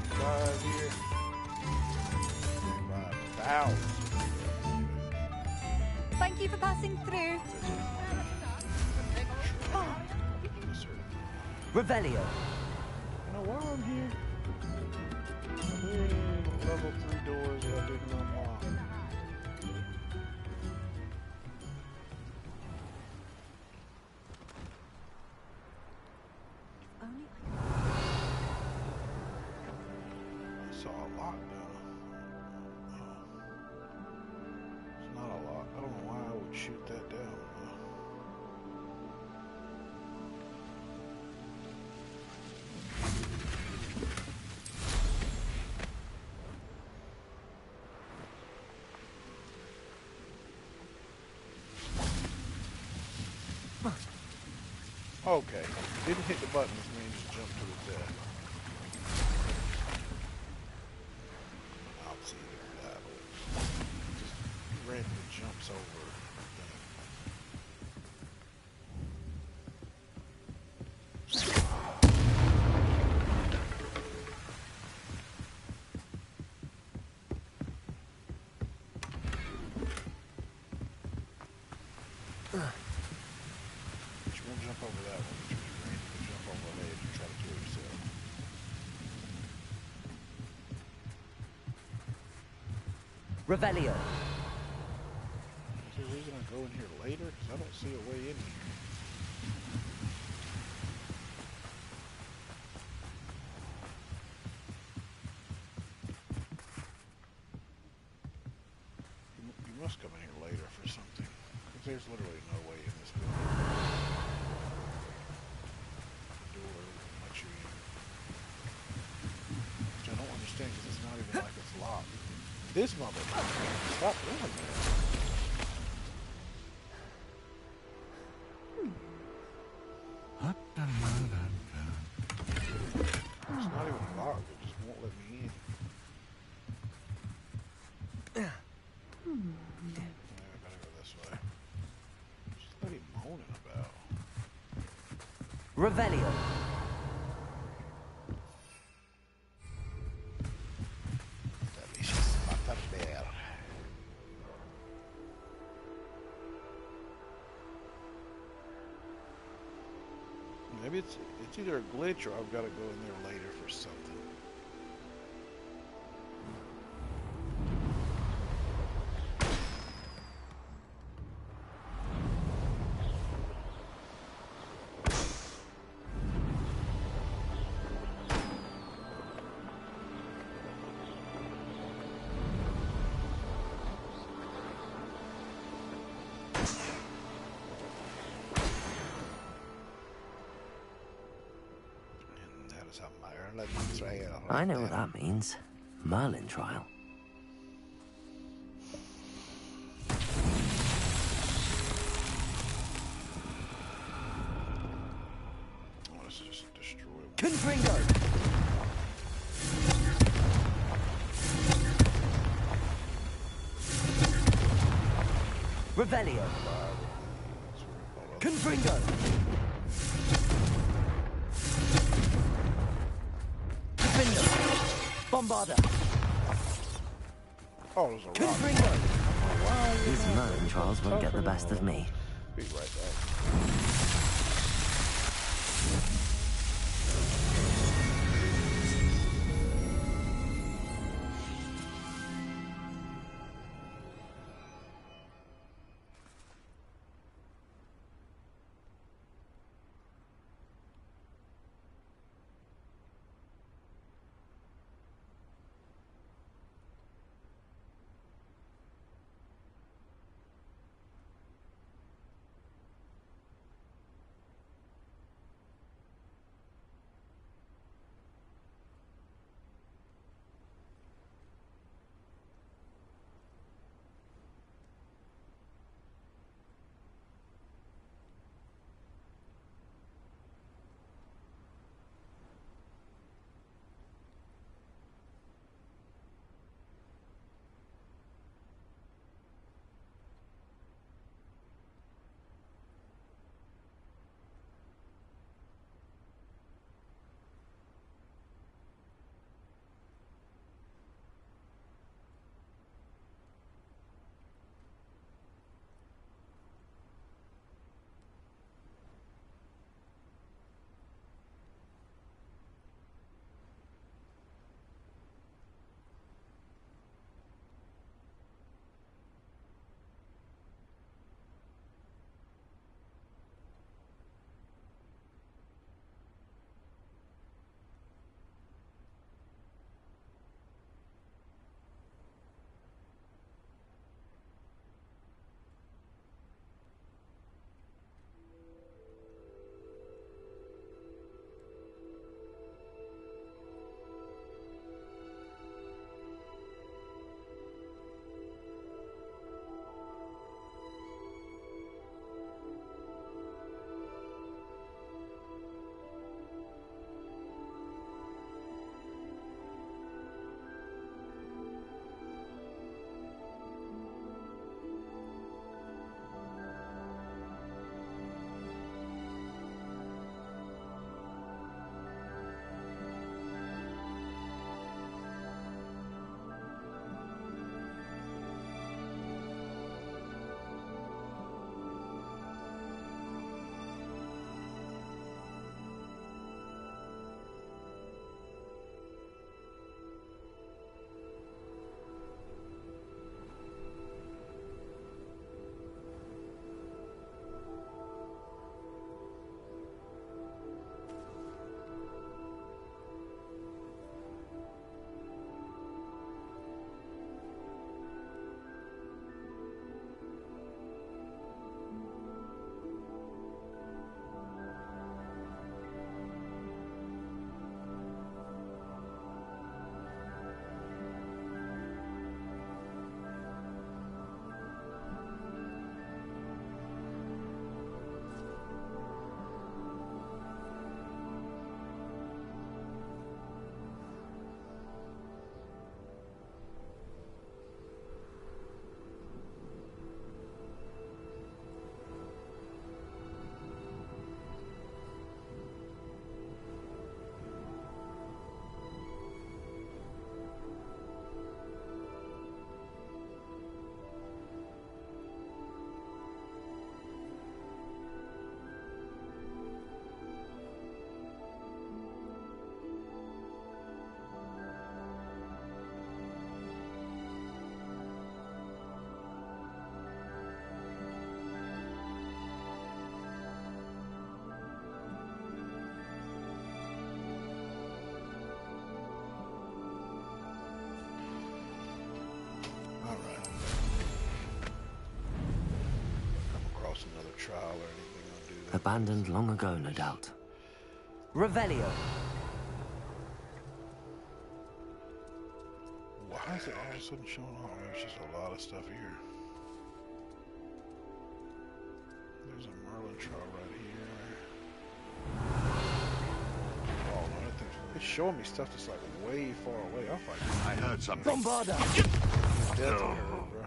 Five here. 5,000. Thank you for passing through. Revelio. You know, while I'm here, level 3 doors that I didn't unlock. I saw a lot though. It's not a lot. I don't know why I would shoot that down. Okay, didn't hit the button, this man just jumped to his death. I'll see that. Just randomly jumps over. Jump over that one, which would be randomly jump over the edge and try to kill yourself. Revelio. Is there a reason I go in here later? Because I don't see a way in here. You must come in here later for something. Because there's literally no way in this building. Because it's not even like it's locked. This motherfucker, stop doing that. It's not even locked, it just won't let me in. I gotta go this way. Just what are you moaning about? Revelio. Maybe it's either a glitch or I've got to go in there later for something. I know what that means. Merlin trial. Let's just destroy one. Confringo! Revelio! Confringo! Bombarder! Oh, there's a rock. Confringo! These Merlin trials won't get the best of me. Be right back. trial or anything. I'll do that. Abandoned long ago, no doubt. Revelio. Why is it all of a sudden showing up? There's just a lot of stuff here. There's a Merlin trial right here. Oh no, that thing's, it's showing me stuff that's like way far away. I'll fight. I heard something. Bombarda. Death on her, bro.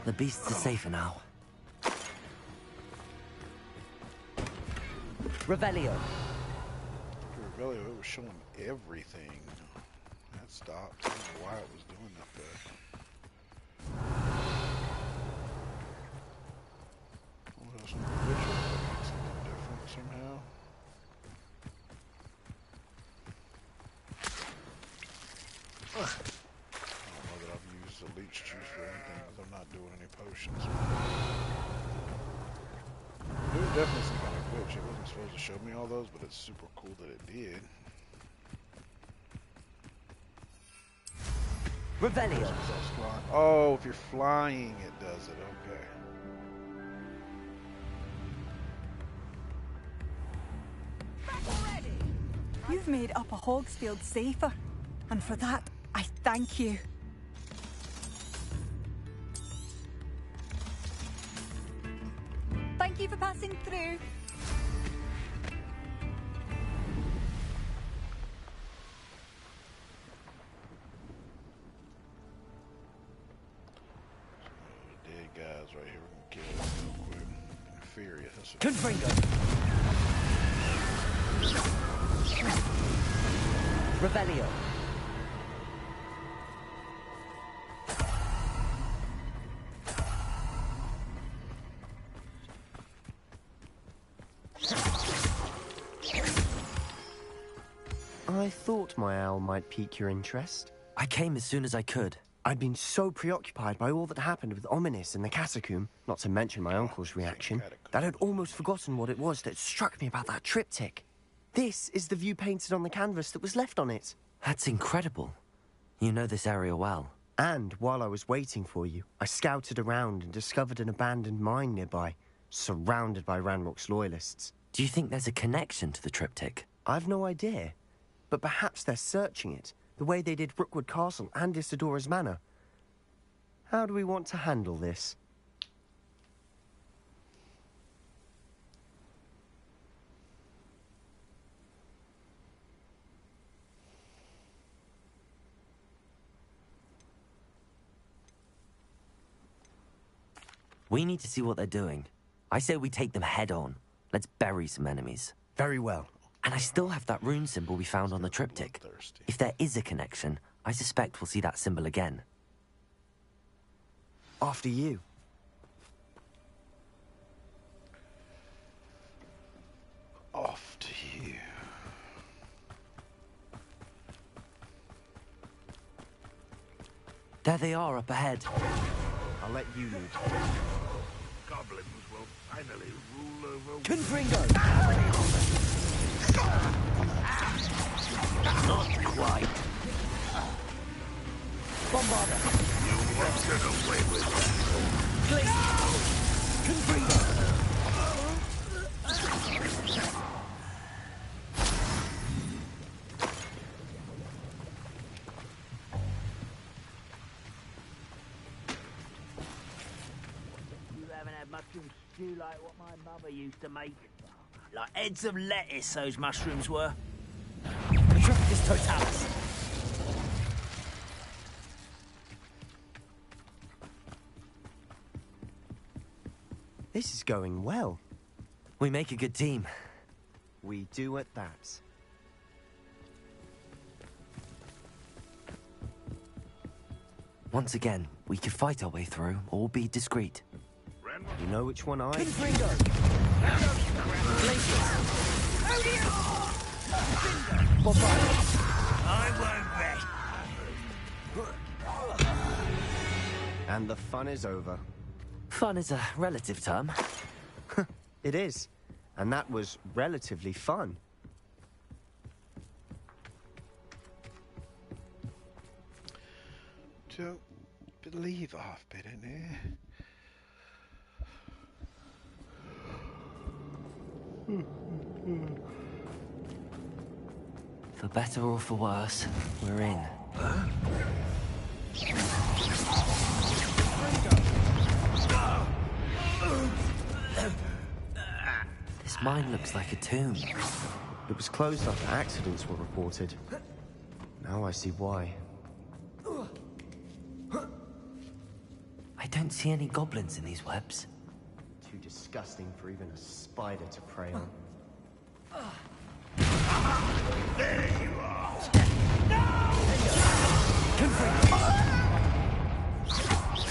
The beasts are safer now. Revelio. Rebellion, it was showing everything. That stopped. I don't know why it was doing that there. What else? Something different somehow. I don't know that I've used the leech juice for anything because I'm not doing any potions. It was definitely some kind of glitch. It wasn't supposed to show me all those, but it's super cool that it did. Revelio. Oh, if you're flying, it does it. Okay. You've made Upper Hogsfield safer, and for that, I thank you. Thank you for passing through. Dead guys right here. We're gonna kill them real quick. Inferior. That's what Confringo. Revelio. I thought my owl might pique your interest. I came as soon as I could. I'd been so preoccupied by all that happened with Ominis and the catacomb, not to mention my uncle's reaction, that I'd almost forgotten what it was that struck me about that triptych. This is the view painted on the canvas that was left on it. That's incredible. You know this area well. And while I was waiting for you, I scouted around and discovered an abandoned mine nearby, surrounded by Ranrock's loyalists. Do you think there's a connection to the triptych? I've no idea, but perhaps they're searching it, the way they did Rookwood Castle and Isidora's Manor. How do we want to handle this? We need to see what they're doing. I say we take them head on. Let's bury some enemies. Very well. And I still have that rune symbol we found on the triptych. If there is a connection, I suspect we'll see that symbol again. After you. off to you. There they are up ahead. I'll let you lead. Goblins will finally rule over... Confringo! Not quite. Bombarda! You won't get away with that. Please! Confringo! Mushroom stew like what my mother used to make. Like heads of lettuce, those mushrooms were. Petrificus totalis. This is going well. We make a good team. We do at that. Once again, we could fight our way through or be discreet. You know which one I... Confringo! I won't bet. And the fun is over. Fun is a relative term. It is. And that was relatively fun. So, Believe I've been in there. For better or for worse, we're in. This mine looks like a tomb. It was closed after accidents were reported. Now I see why. I don't see any goblins in these webs. Too disgusting for even a spider to prey on. There you are!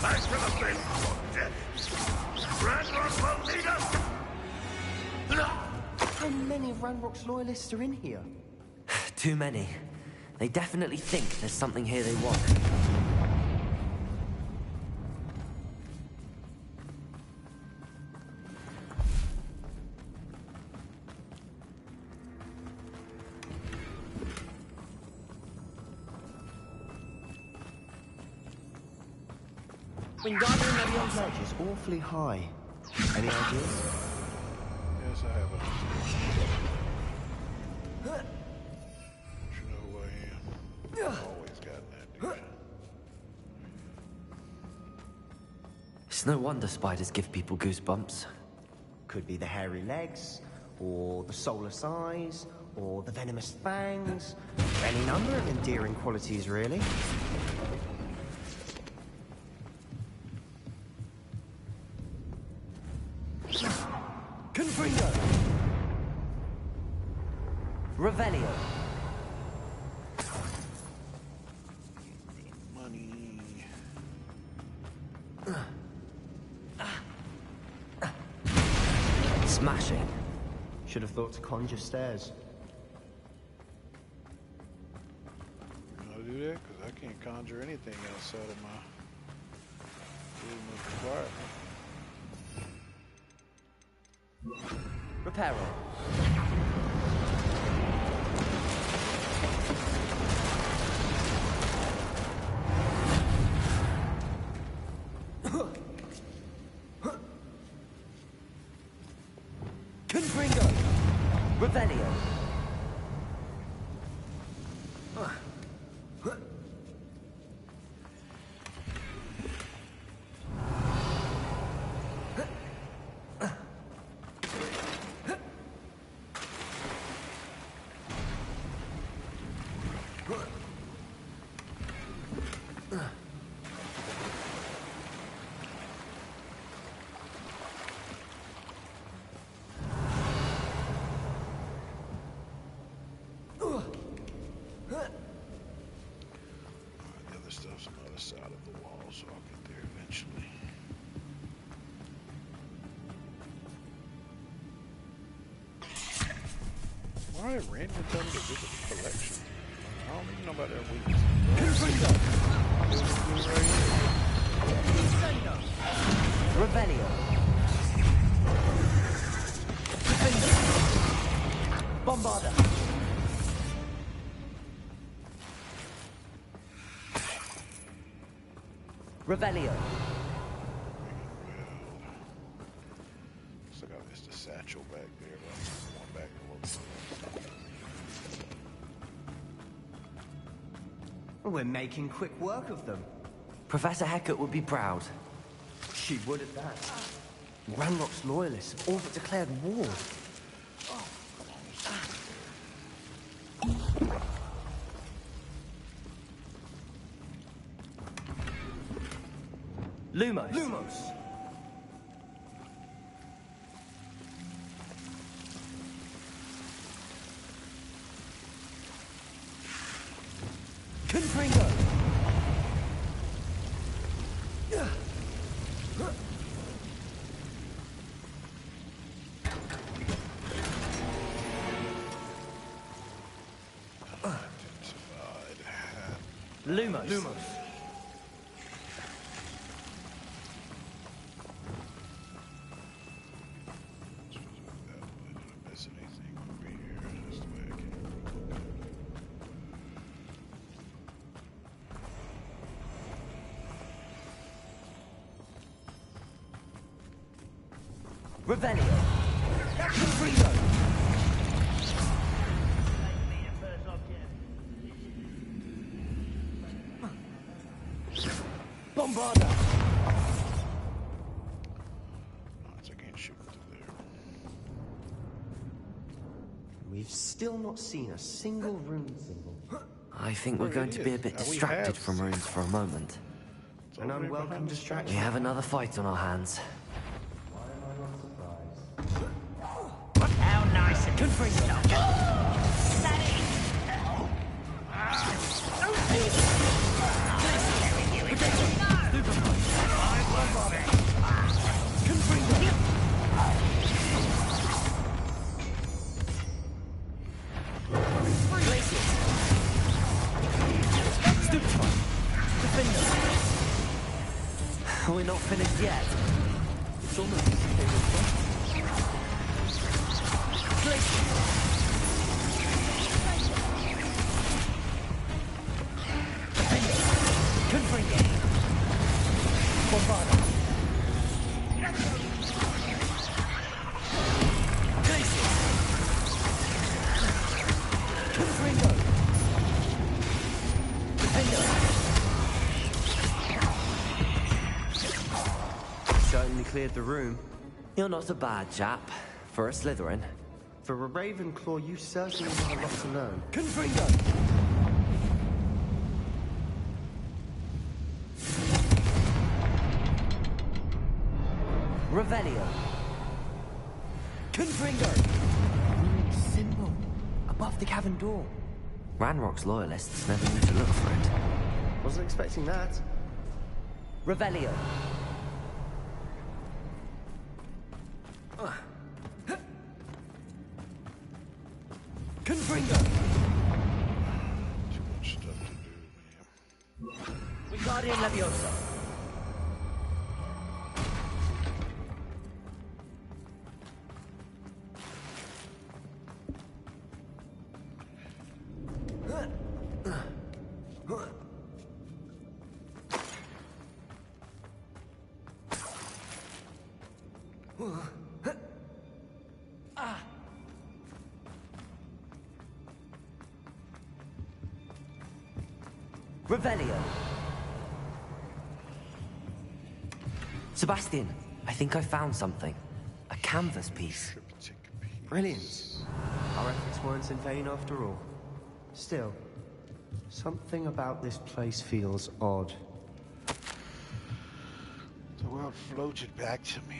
Back to the bin for death! Ranrock will lead us! How many of Ranrock's loyalists are in here? Too many. They definitely think there's something here they want. The ledge is awfully high. Any ideas? Yes, I have an idea. You know who I am. Always got that, dude. It's no wonder spiders give people goosebumps. Could be the hairy legs, or the soulless eyes, or the venomous fangs. Any number of endearing qualities, really. Confringo! Revelio! Money. Smashing. Should have thought to conjure stairs. You know how to do that? Because I can't conjure anything outside of my requirement. Reparo. Confringo. Revelio. The other stuff's on the other side of the wall, so I'll get there eventually. Why did Randy tell me to visit the collection? I don't even know about that weakness. Revelio. Bombarda. Revelio. Looks like I missed a satchel back there, but I'm going back and look. We're making quick work of them. Professor Hecat would be proud. She would at that. Ranrock's loyalists have all but declared war. Lumos. Lumos! Confringo. Lumos. Lumos. Revelio. Confringo. Bombarda. I can't shoot through there. We've still not seen a single rune symbol. I think we're going to be a bit distracted from runes for a moment. An unwelcome distraction. We have another fight on our hands. Why am I not surprised? How nice and We're not finished yet. It's almost as if they were certainly cleared the room. You're not a bad chap. For a Slytherin. For a Ravenclaw, you certainly have a lot to learn. Confringo! Revelio. Confringo! Runic symbol. Above the cavern door. Ranrock's loyalists never knew to look for it. Wasn't expecting that. Revelio. Confringo! Too much stuff to do, man. Wingardium Leviosa. Revelio. Sebastian, I think I found something. A canvas piece. Brilliant. Our efforts weren't in vain after all. Still, something about this place feels odd. The world floated back to me,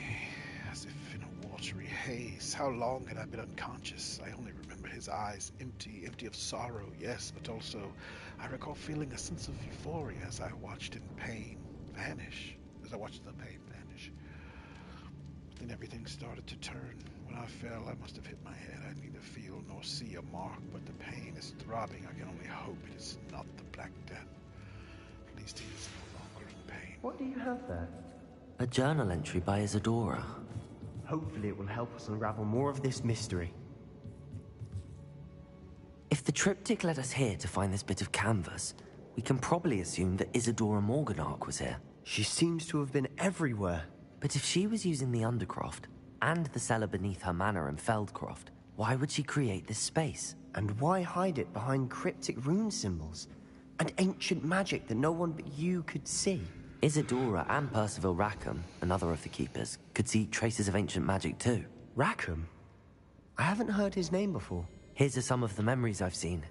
as if in a watery haze. How long had I been unconscious? I only remember his eyes, empty of sorrow, yes, but also I recall feeling a sense of euphoria as I watched the pain vanish. Then everything started to turn. When I fell, I must have hit my head. I neither feel nor see a mark, but the pain is throbbing. I can only hope it is not the Black Death. At least he is no longer in pain. What do you have there? A journal entry by Isadora. Hopefully it will help us unravel more of this mystery. If the triptych led us here to find this bit of canvas, we can probably assume that Isadora Morganach was here. She seems to have been everywhere. But if she was using the Undercroft, and the cellar beneath her manor in Feldcroft, why would she create this space? And why hide it behind cryptic rune symbols? And ancient magic that no one but you could see? Isadora and Percival Rackham, another of the Keepers, could see traces of ancient magic too. Rackham? I haven't heard his name before. Here's are some of the memories I've seen.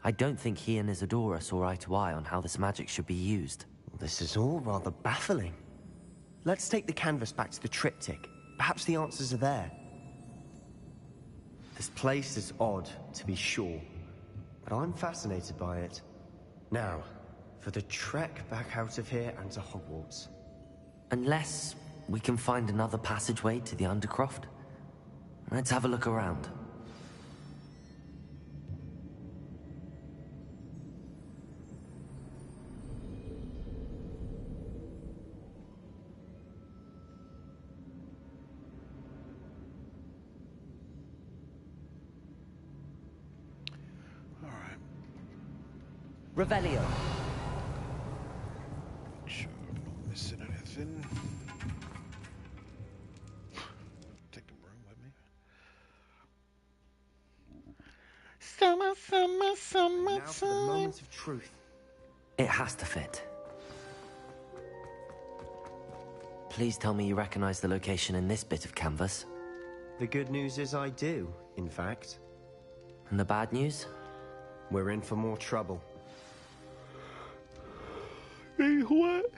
I don't think he and Isadora saw eye to eye on how this magic should be used. This is all rather baffling. Let's take the canvas back to the triptych. Perhaps the answers are there. This place is odd, to be sure, but I'm fascinated by it. Now, for the trek back out of here and to Hogwarts. Unless we can find another passageway to the Undercroft. Let's have a look around. Revelio. Sure, I'm not missing anything. Summer, summer, summer, Now for the moment of truth. It has to fit. Please tell me you recognize the location in this bit of canvas. The good news is I do, in fact. And the bad news? We're in for more trouble. What?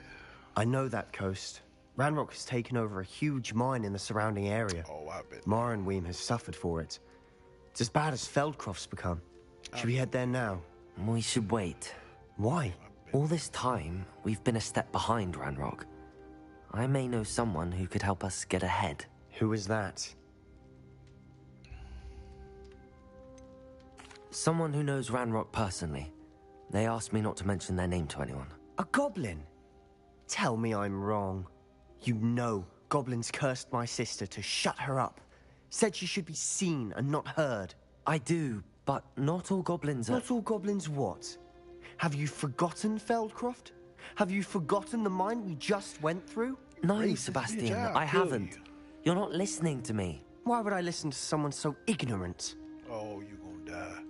I know that coast. Ranrock has taken over a huge mine in the surrounding area. Oh, I bet. Morinweem has suffered for it. It's as bad as Feldcroft's become. Should we head there now? We should wait. Why? All this time, we've been a step behind Ranrock. I may know someone who could help us get ahead. Who is that? Someone who knows Ranrock personally. They asked me not to mention their name to anyone. A goblin? Tell me I'm wrong. You know goblins cursed my sister to shut her up. Said she should be seen and not heard. I do, but not all goblins are... Not all goblins what? Have you forgotten Feldcroft? Have you forgotten the mine we just went through? No, Racist Sebastian, bitch, I I'll kill haven't. you. You're not listening to me. Why would I listen to someone so ignorant? Oh, you gonna die.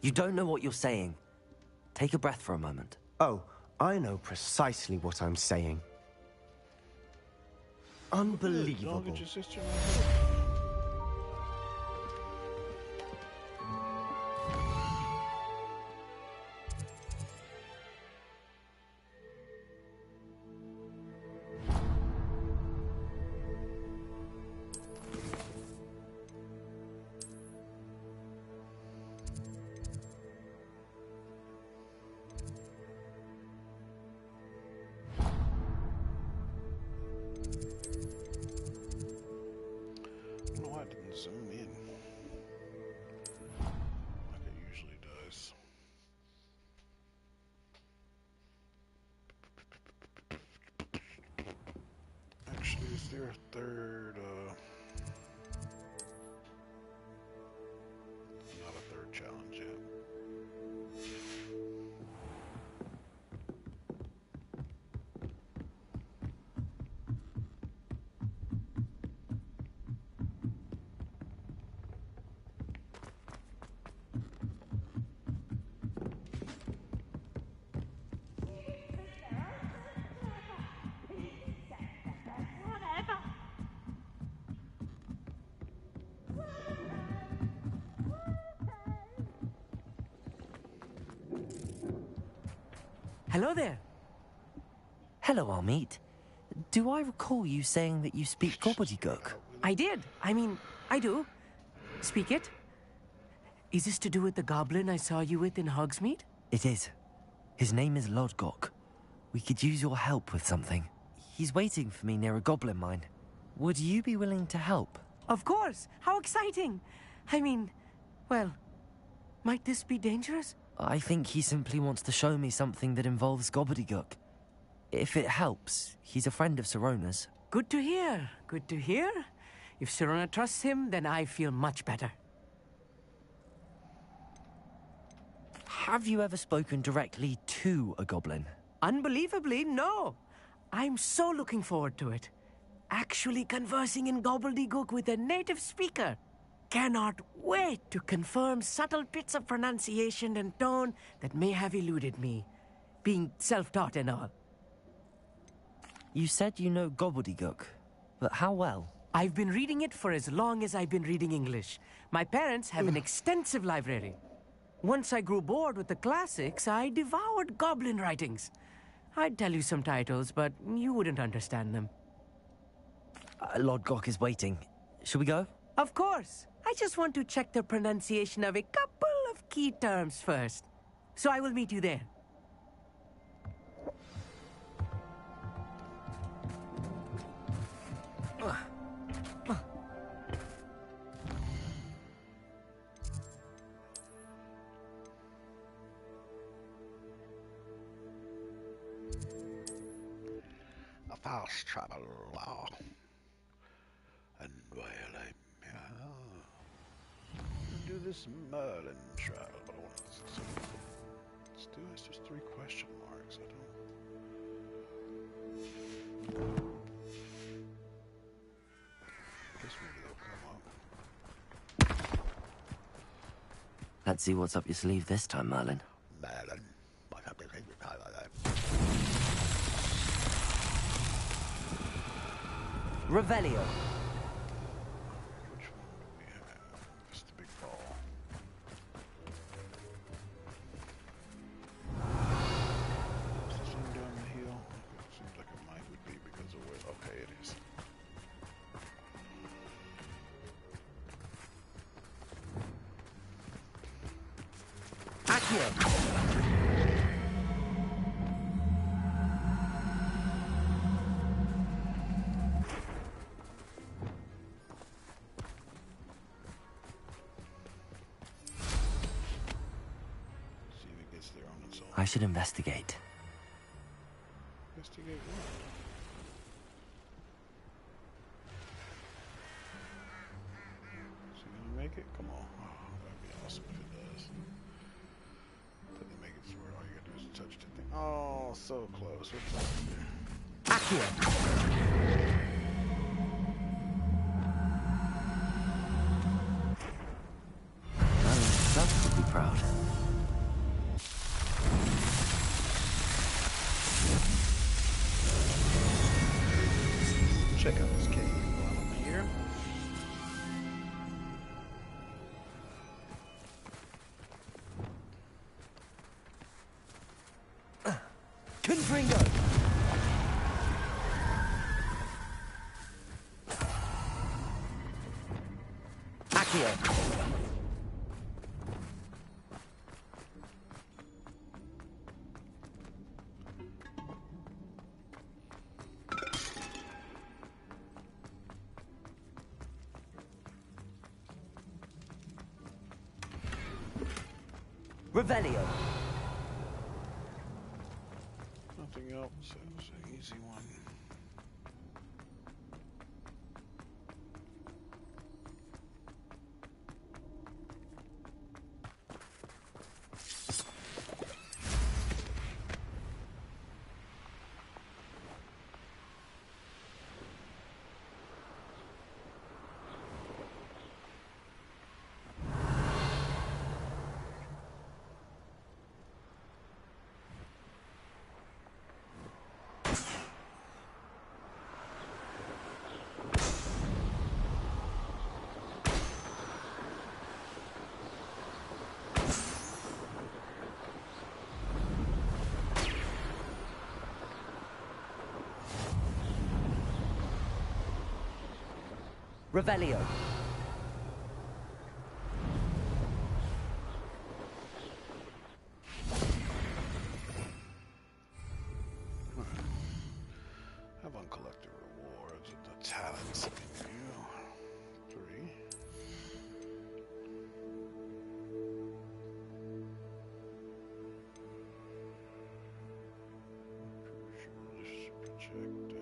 You don't know what you're saying. Take a breath for a moment. Oh, I know precisely what I'm saying. Unbelievable. Don't get your sister. No, I didn't zoom in like it usually does. Actually, is there a third, not a third challenge yet. Hello there. Hello, Amit. Do I recall you saying that you speak gobbledygook? I did. I mean, I do. Speak it. Is this to do with the goblin I saw you with in Hogsmeade? It is. His name is Lodgok. We could use your help with something. He's waiting for me near a goblin mine. Would you be willing to help? Of course. How exciting. I mean, well, might this be dangerous? I think he simply wants to show me something that involves gobbledygook. If it helps, he's a friend of Sirona's. Good to hear. Good to hear. If Sirona trusts him, then I feel much better. Have you ever spoken directly to a goblin? Unbelievably, no. I'm so looking forward to it. Actually conversing in gobbledygook with a native speaker. Cannot wait to confirm subtle bits of pronunciation and tone that may have eluded me, being self-taught and all. You said you know gobbledygook, but how well? I've been reading it for as long as I've been reading English. My parents have an extensive library. Once I grew bored with the classics, I devoured goblin writings. I'd tell you some titles, but you wouldn't understand them. Lodgok is waiting. Shall we go? Of course. I just want to check the pronunciation of a couple of key terms first. So I will meet you there. A fast travel law. And while I'm do this Merlin trial, but I want to succeed. Let's do this. There's 3 question marks. I don't. Guess maybe they'll come up. Let's see what's up your sleeve this time, Merlin. Merlin. What's up your sleeve? Revelio. Which one do we have? Just the big ball. Is this one down the hill? It seems like it might would be because of where. Okay, it is. Accio. I should investigate. Investigate what? Is he gonna make it? Come on. Oh, that'd be awesome if it does. Doesn't make it to where all you gotta do is touch the thing. Oh, so close. What's up here? Accio. Merlin himself would be proud. Check out this cave while I'm here. Confringo! Accio! Revelio. Nothing else. It's an easy one. Revelio. Have uncollected rewards with the talents menu. 3. Projectile.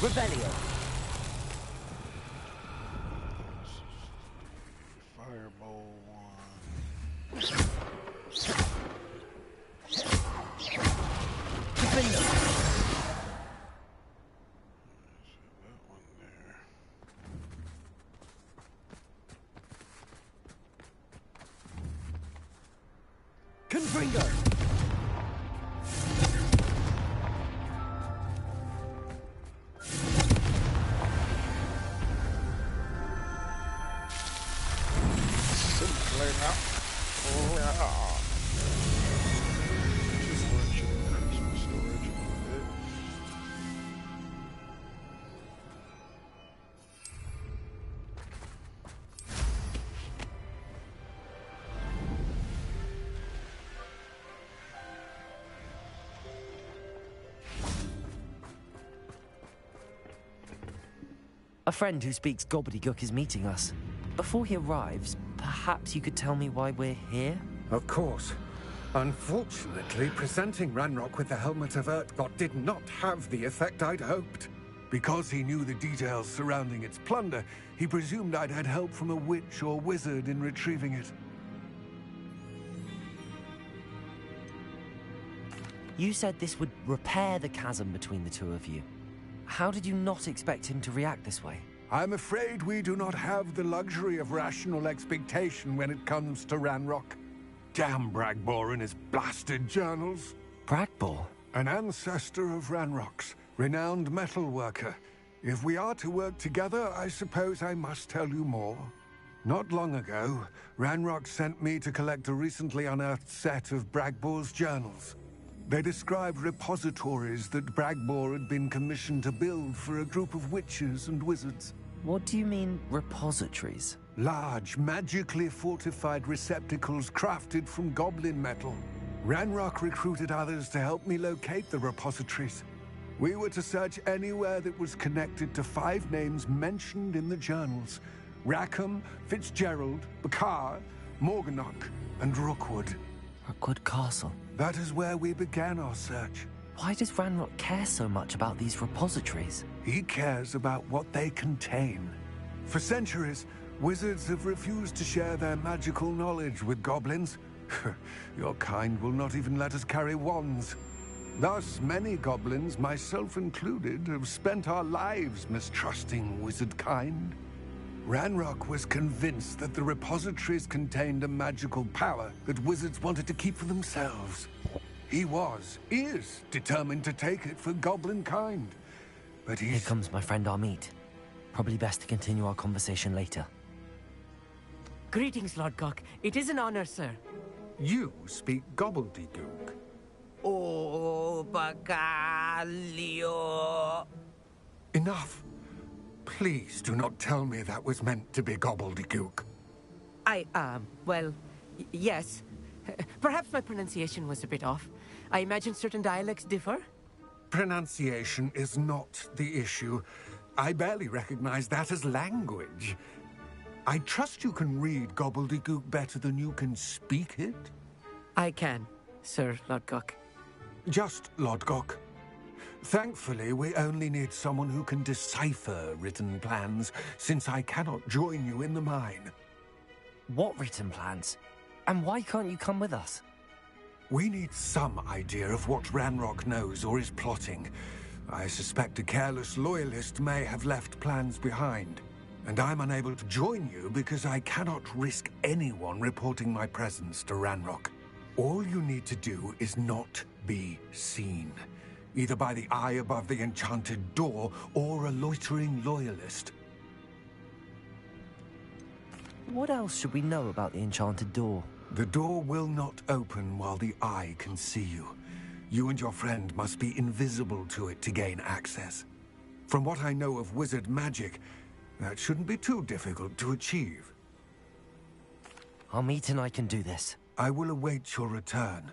Rebellion. Fireball one. Defender. That one there. Confringo. A friend who speaks gobbledygook is meeting us. Before he arrives, perhaps you could tell me why we're here? Of course. Unfortunately, presenting Ranrock with the Helmet of Urtkot did not have the effect I'd hoped. Because he knew the details surrounding its plunder, he presumed I'd had help from a witch or wizard in retrieving it. You said this would repair the chasm between the two of you. How did you not expect him to react this way? I'm afraid we do not have the luxury of rational expectation when it comes to Ranrock. Damn Bragbor and his blasted journals. Bragbor? An ancestor of Ranrock's, renowned metal worker. If we are to work together, I suppose I must tell you more. Not long ago, Ranrock sent me to collect a recently unearthed set of Bragbor's journals. They described repositories that Bragbor had been commissioned to build for a group of witches and wizards. What do you mean, repositories? Large, magically fortified receptacles crafted from goblin metal. Ranrock recruited others to help me locate the repositories. We were to search anywhere that was connected to 5 names mentioned in the journals: Rackham, Fitzgerald, Bakar, Morganach, and Rookwood. Rookwood Castle. That is where we began our search. Why does Ranrock care so much about these repositories? He cares about what they contain. For centuries, wizards have refused to share their magical knowledge with goblins. Your kind will not even let us carry wands. Thus, many goblins, myself included, have spent our lives mistrusting wizard kind. Ranrock was convinced that the repositories contained a magical power that wizards wanted to keep for themselves. He is determined to take it for goblin kind. But Here comes my friend Amit. Probably best to continue our conversation later. Greetings, Lord Gok. It is an honor, sir. You speak gobbledygook. Oh, Bagalio. Enough. Please do not tell me that was meant to be gobbledygook. Well, yes. Perhaps my pronunciation was a bit off. I imagine certain dialects differ? Pronunciation is not the issue. I barely recognize that as language. I trust you can read gobbledygook better than you can speak it? I can, Sir Lodgok. Just Lodgok. Thankfully, we only need someone who can decipher written plans, since I cannot join you in the mine. What written plans? And why can't you come with us? We need some idea of what Ranrock knows or is plotting. I suspect a careless loyalist may have left plans behind. And I'm unable to join you because I cannot risk anyone reporting my presence to Ranrock. All you need to do is not be seen. Either by the eye above the enchanted door, or a loitering loyalist. What else should we know about the enchanted door? The door will not open while the eye can see you. You and your friend must be invisible to it to gain access. From what I know of wizard magic, that shouldn't be too difficult to achieve. Amit and I can do this. I will await your return.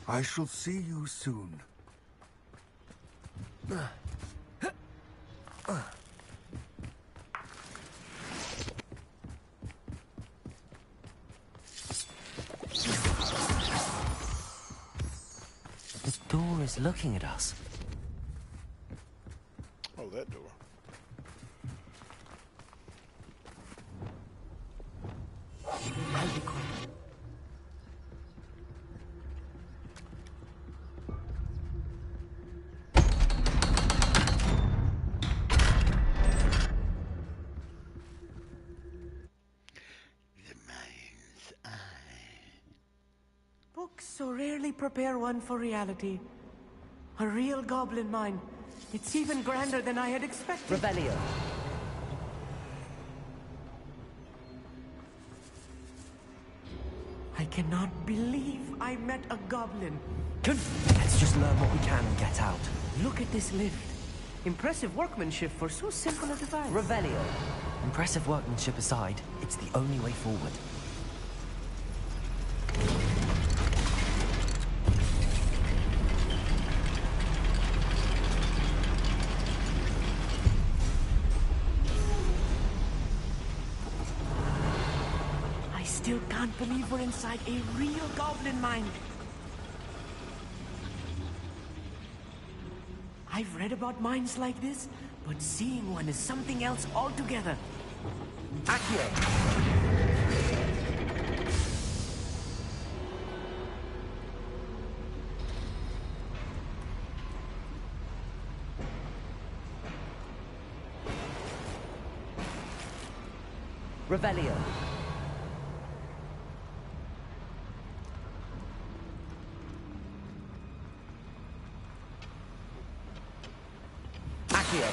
I shall see you soon. The door is looking at us. so rarely prepare one for reality. A real goblin mine. It's even grander than I had expected. Revelio. I cannot believe I met a goblin. Let's just learn what we can and get out. Look at this lift. Impressive workmanship for so simple a device. Revelio. Impressive workmanship aside, it's the only way forward. I still can't believe we're inside a real goblin mine. I've read about mines like this, but seeing one is something else altogether. Accio! Revelio. Accio.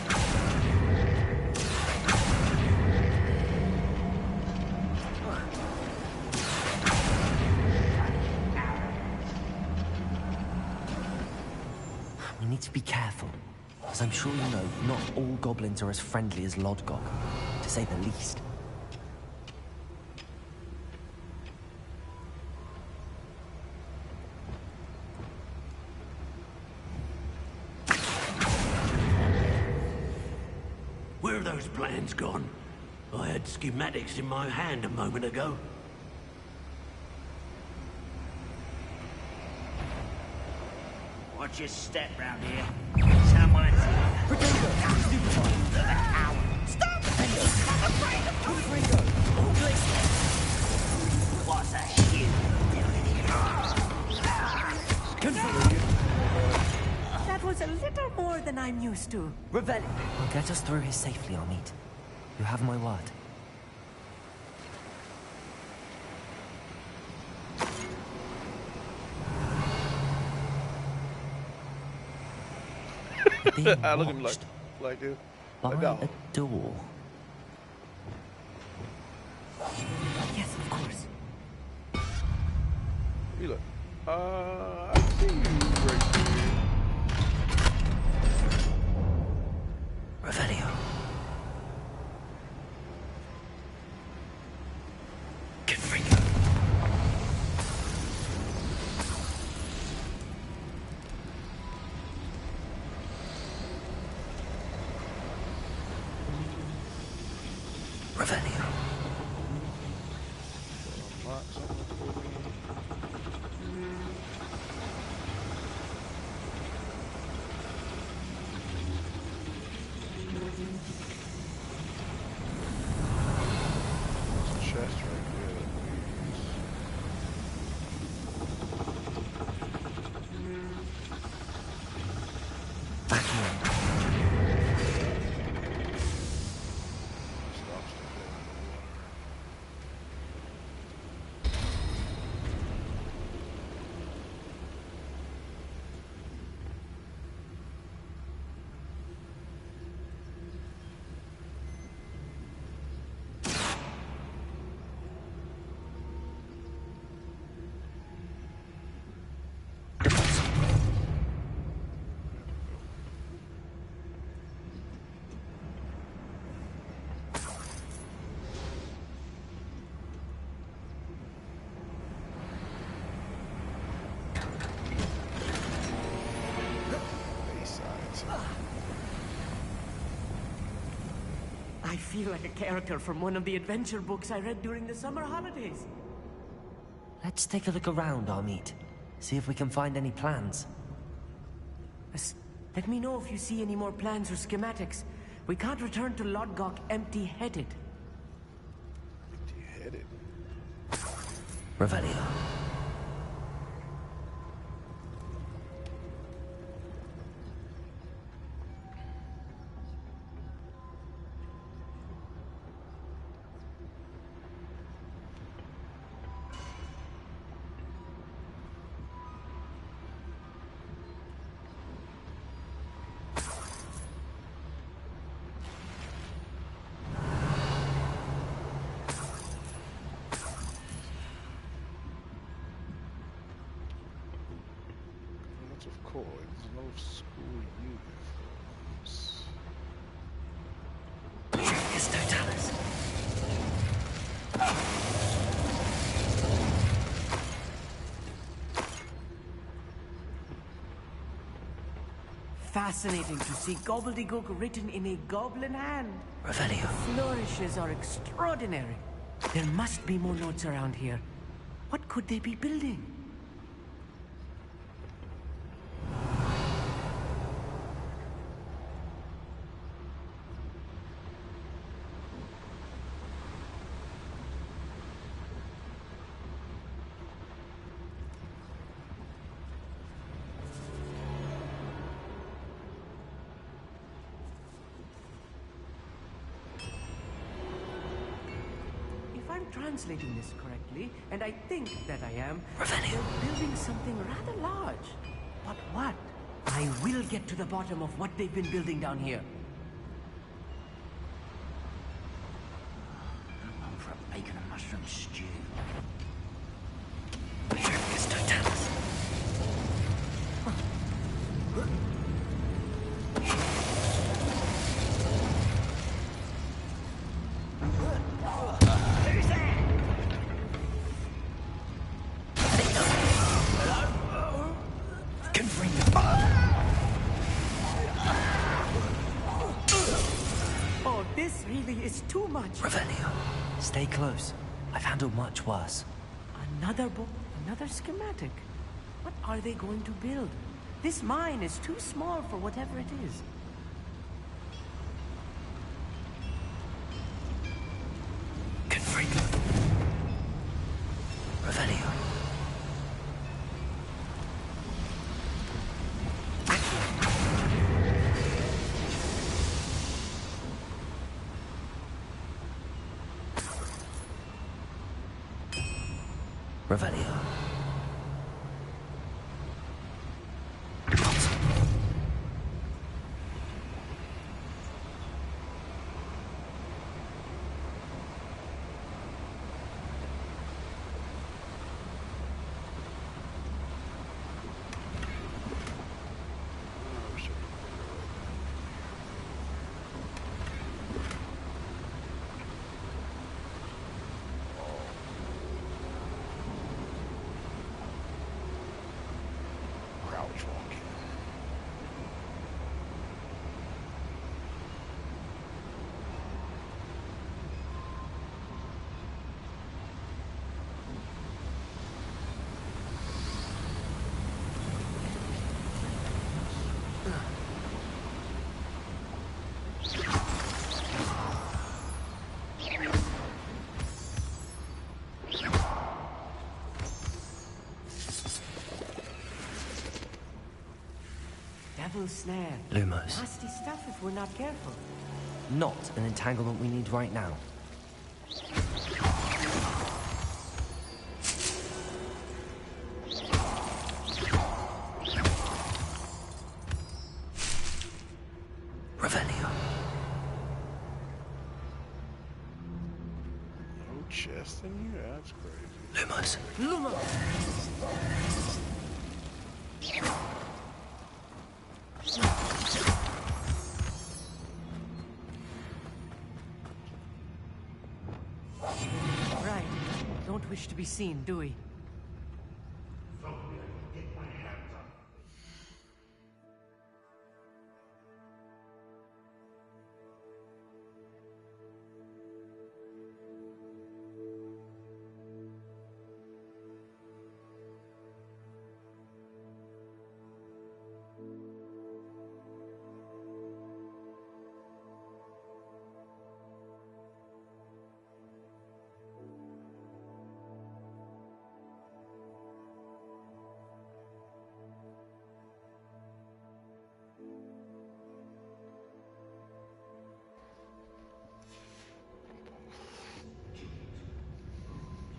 We need to be careful, as I'm sure you know, not all goblins are as friendly as Lodgok, to say the least. Where are those plans gone? I had schematics in my hand a moment ago. Watch your step round here. Someone's here. Stop! I'm afraid of What's a shit doing here? That was a little more than I'm used to. Revelio. Will get us through here safely, Amit. You have my word. Being I look at him watched like this. by no. a door. Yes, of course. You look. I see you right there. Revelio. Confringo. Revelio. Unlock something for me. Chest right there. Vacuum. Stops to go in the water. Baysides. I feel like a character from one of the adventure books I read during the summer holidays. Let's take a look around, Amit. See if we can find any plans. Let me know if you see any more plans or schematics. We can't return to Lodgok empty-headed. Empty-headed. Revelio. Hogwarts of coins, no school uniforms. Atticus Totalis. Fascinating to see gobbledygook written in a goblin hand. Revelio. Flourishes are extraordinary. There must be more notes around here. What could they be building? Translating this correctly, and I think that I am, they're building something rather large. But what? I will get to the bottom of what they've been building down here. I'm for a bacon and mushroom stew. Atticus Totalis. Too much. Revelio. Stay close. I've handled much worse. Another book, another schematic. What are they going to build? This mine is too small for whatever it is. Confringo. Revelio. Revelio. Devil's snare. Lumos. Nasty stuff if we're not careful. Not an entanglement we need right now. Revelio. No chest in here? That's crazy. Lumos. Lumos! Right. Don't wish to be seen, do we?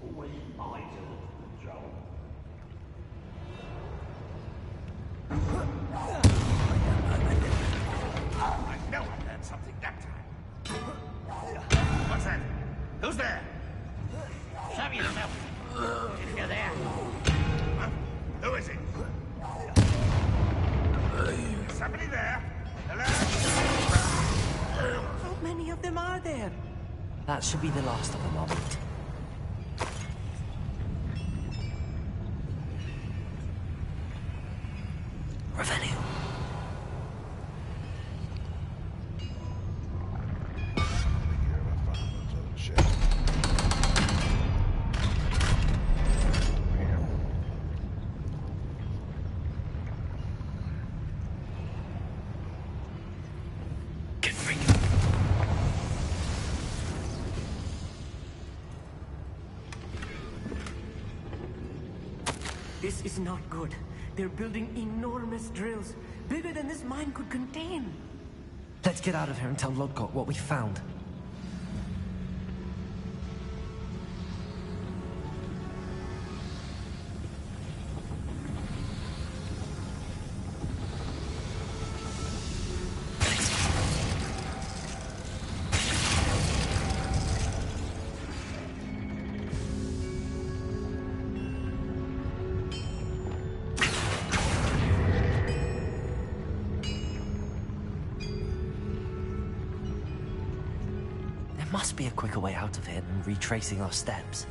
Always my turn, Joel. I know I learned something that time. What's that? Who's there? Show me yourself. If you're there. Huh? Who is it? Somebody there? Hello? How many of them are there? That should be the last of them, I'll meet. Revelio. This is not good. They're building enormous drills, bigger than this mine could contain. Let's get out of here and tell Lodgok what we found. There must be a quicker way out of here than retracing our steps.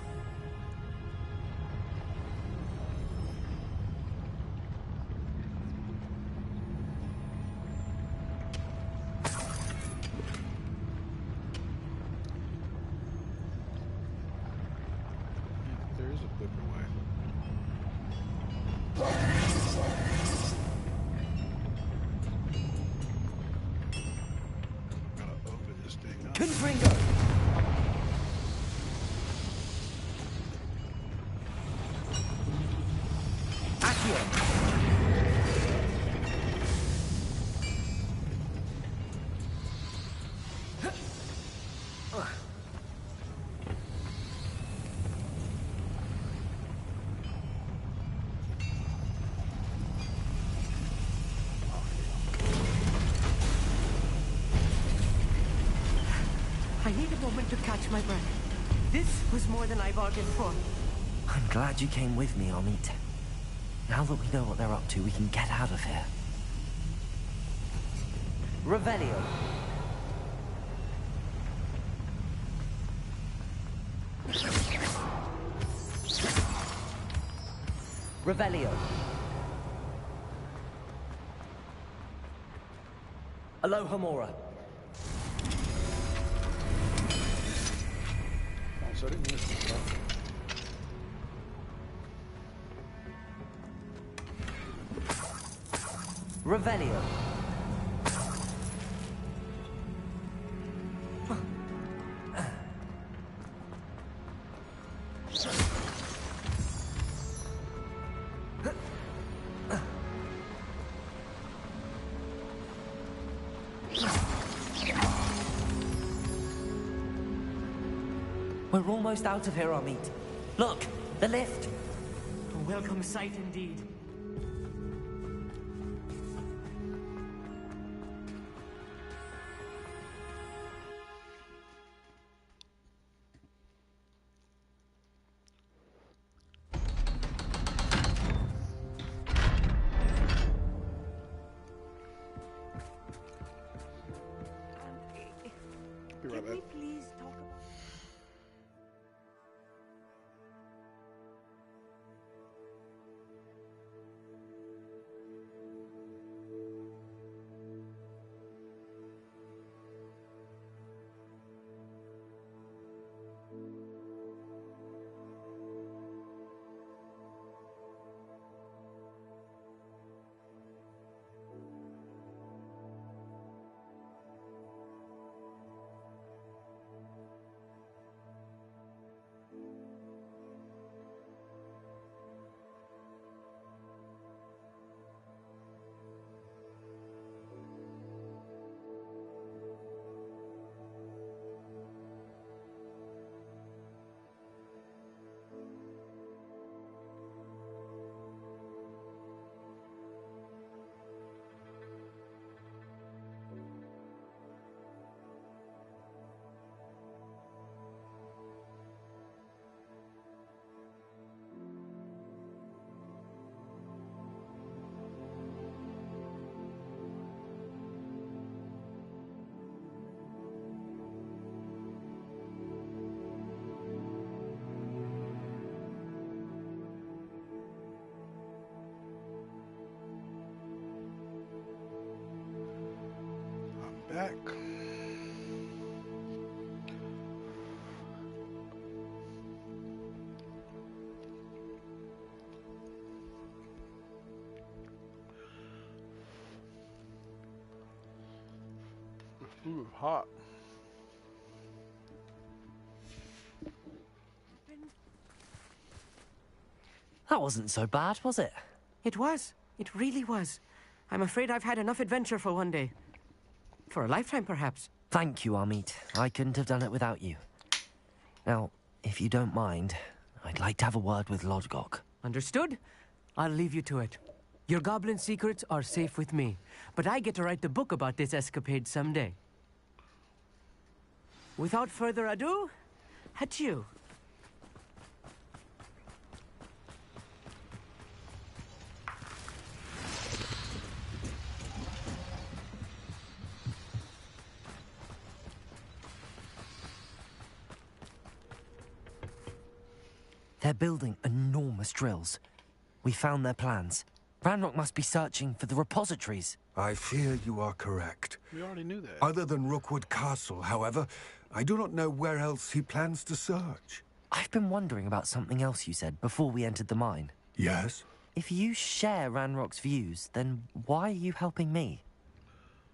There is a quicker way. Gotta open this thing up. Confringo! I need a moment to catch my breath. This was more than I bargained for. I'm glad you came with me, Amit. Now that we know what they're up to, we can get out of here. Revelio. Revelio. Alohomora. So I didn't miss the stuff. Revelio. We're almost out of here, Amit. Look, the lift. A welcome sight indeed. Be right back. Please talk about... back. Ooh, hot. That wasn't so bad, was it? It was. It really was. I'm afraid I've had enough adventure for one day. For a lifetime, perhaps. Thank you, Amit. I couldn't have done it without you. Now, if you don't mind, I'd like to have a word with Lodgok. Understood? I'll leave you to it. Your goblin secrets are safe with me, but I get to write the book about this escapade someday. Without further ado, adieu. They're building enormous drills. We found their plans. Ranrock must be searching for the repositories. I fear you are correct. We already knew that. Other than Rookwood Castle, however, I do not know where else he plans to search. I've been wondering about something else you said before we entered the mine. Yes? If you share Ranrock's views, then why are you helping me?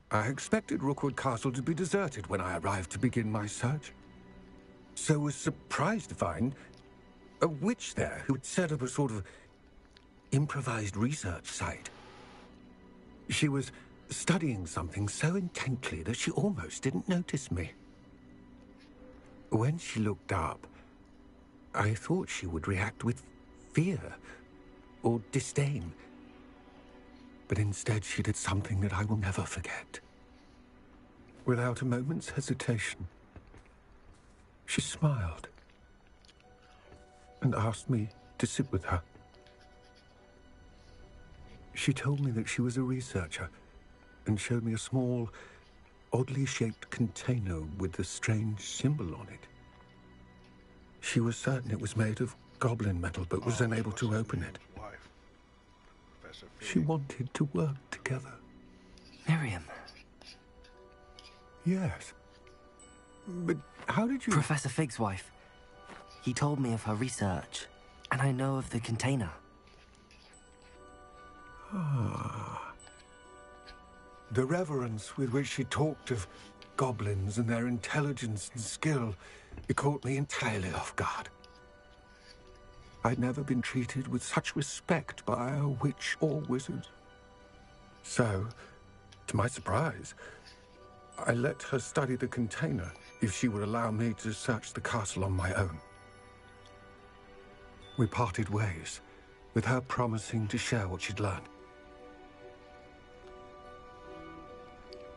I expected Rookwood Castle to be deserted when I arrived to begin my search. So was surprised to find a witch there who had set up a sort of improvised research site. She was studying something so intently that she almost didn't notice me. When she looked up, I thought she would react with fear or disdain. But instead she did something that I will never forget. Without a moment's hesitation, she smiled and asked me to sit with her. She told me that she was a researcher and showed me a small, oddly shaped container with a strange symbol on it. She was certain it was made of goblin metal, but was unable to open it. She wanted to work together. Miriam. Yes. But how did you... Professor Fig's wife. He told me of her research, and I know of the container. Ah. The reverence with which she talked of goblins and their intelligence and skill, it caught me entirely off guard. I'd never been treated with such respect by a witch or wizard. So, to my surprise, I let her study the container if she would allow me to search the castle on my own. We parted ways, with her promising to share what she'd learned.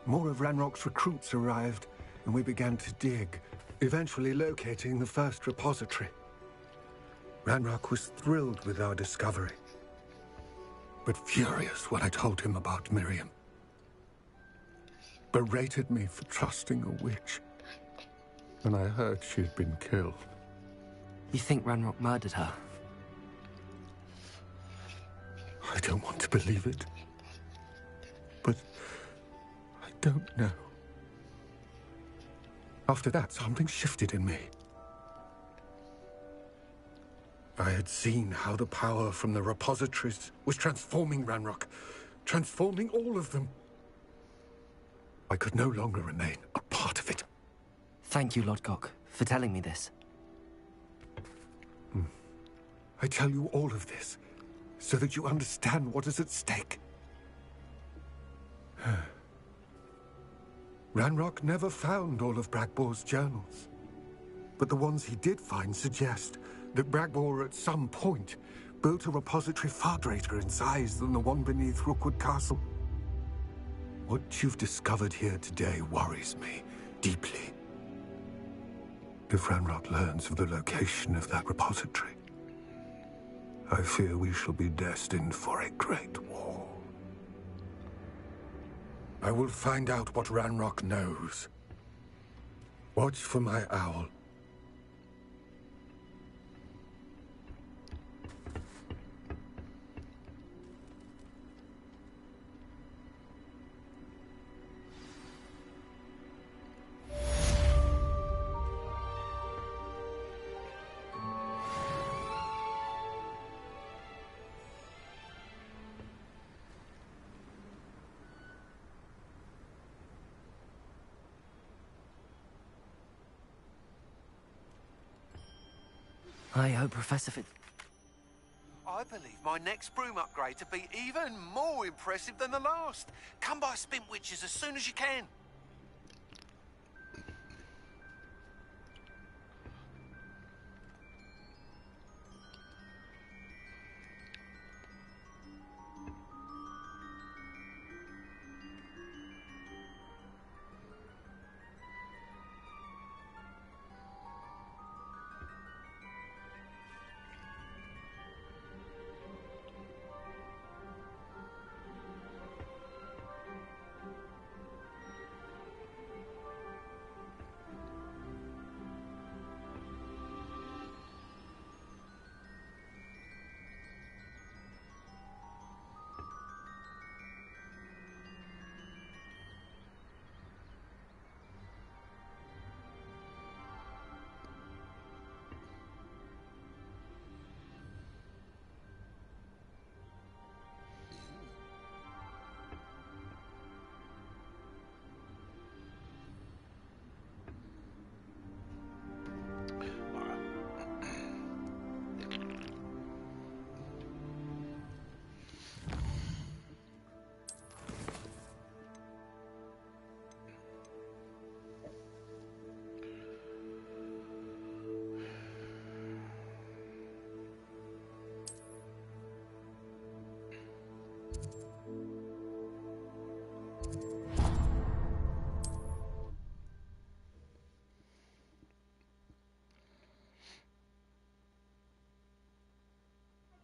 More of Ranrock's recruits arrived, and we began to dig, eventually locating the first repository. Ranrock was thrilled with our discovery, but furious when I told him about Miriam. Berated me for trusting a witch when I heard she had been killed. You think Ranrock murdered her? I don't want to believe it, but I don't know. After that, something shifted in me. I had seen how the power from the repositories was transforming Ranrock, transforming all of them. I could no longer remain a part of it. Thank you, Lodgok, for telling me this. I tell you all of this so that you understand what is at stake. Ranrock never found all of Bragbor's journals, but the ones he did find suggest that Bragbor at some point built a repository far greater in size than the one beneath Rookwood Castle. What you've discovered here today worries me deeply. If Ranrock learns of the location of that repository, I fear we shall be destined for a great war. I will find out what Ranrock knows. Watch for my owl. I hope Professor Fitz... I believe my next broom upgrade to be even more impressive than the last. Come by Spintwitches as soon as you can.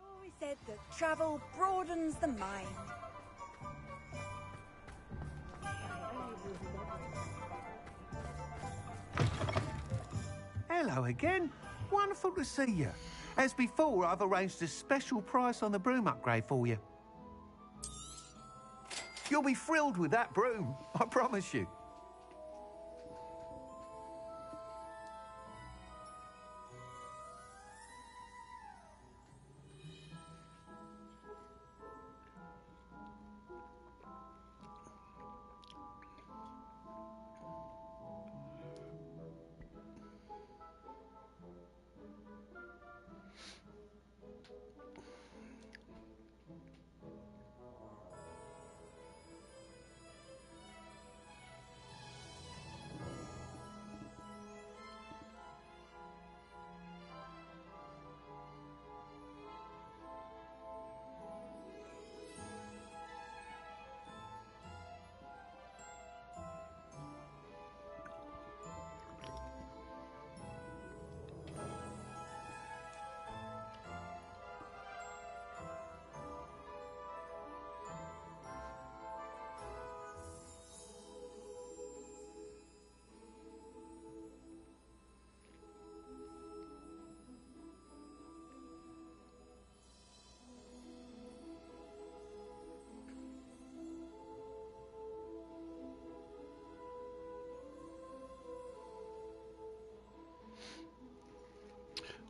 Always said that travel broadens the mind. Hello again. Wonderful to see you. As before, I've arranged a special price on the broom upgrade for you. You'll be thrilled with that broom, I promise you.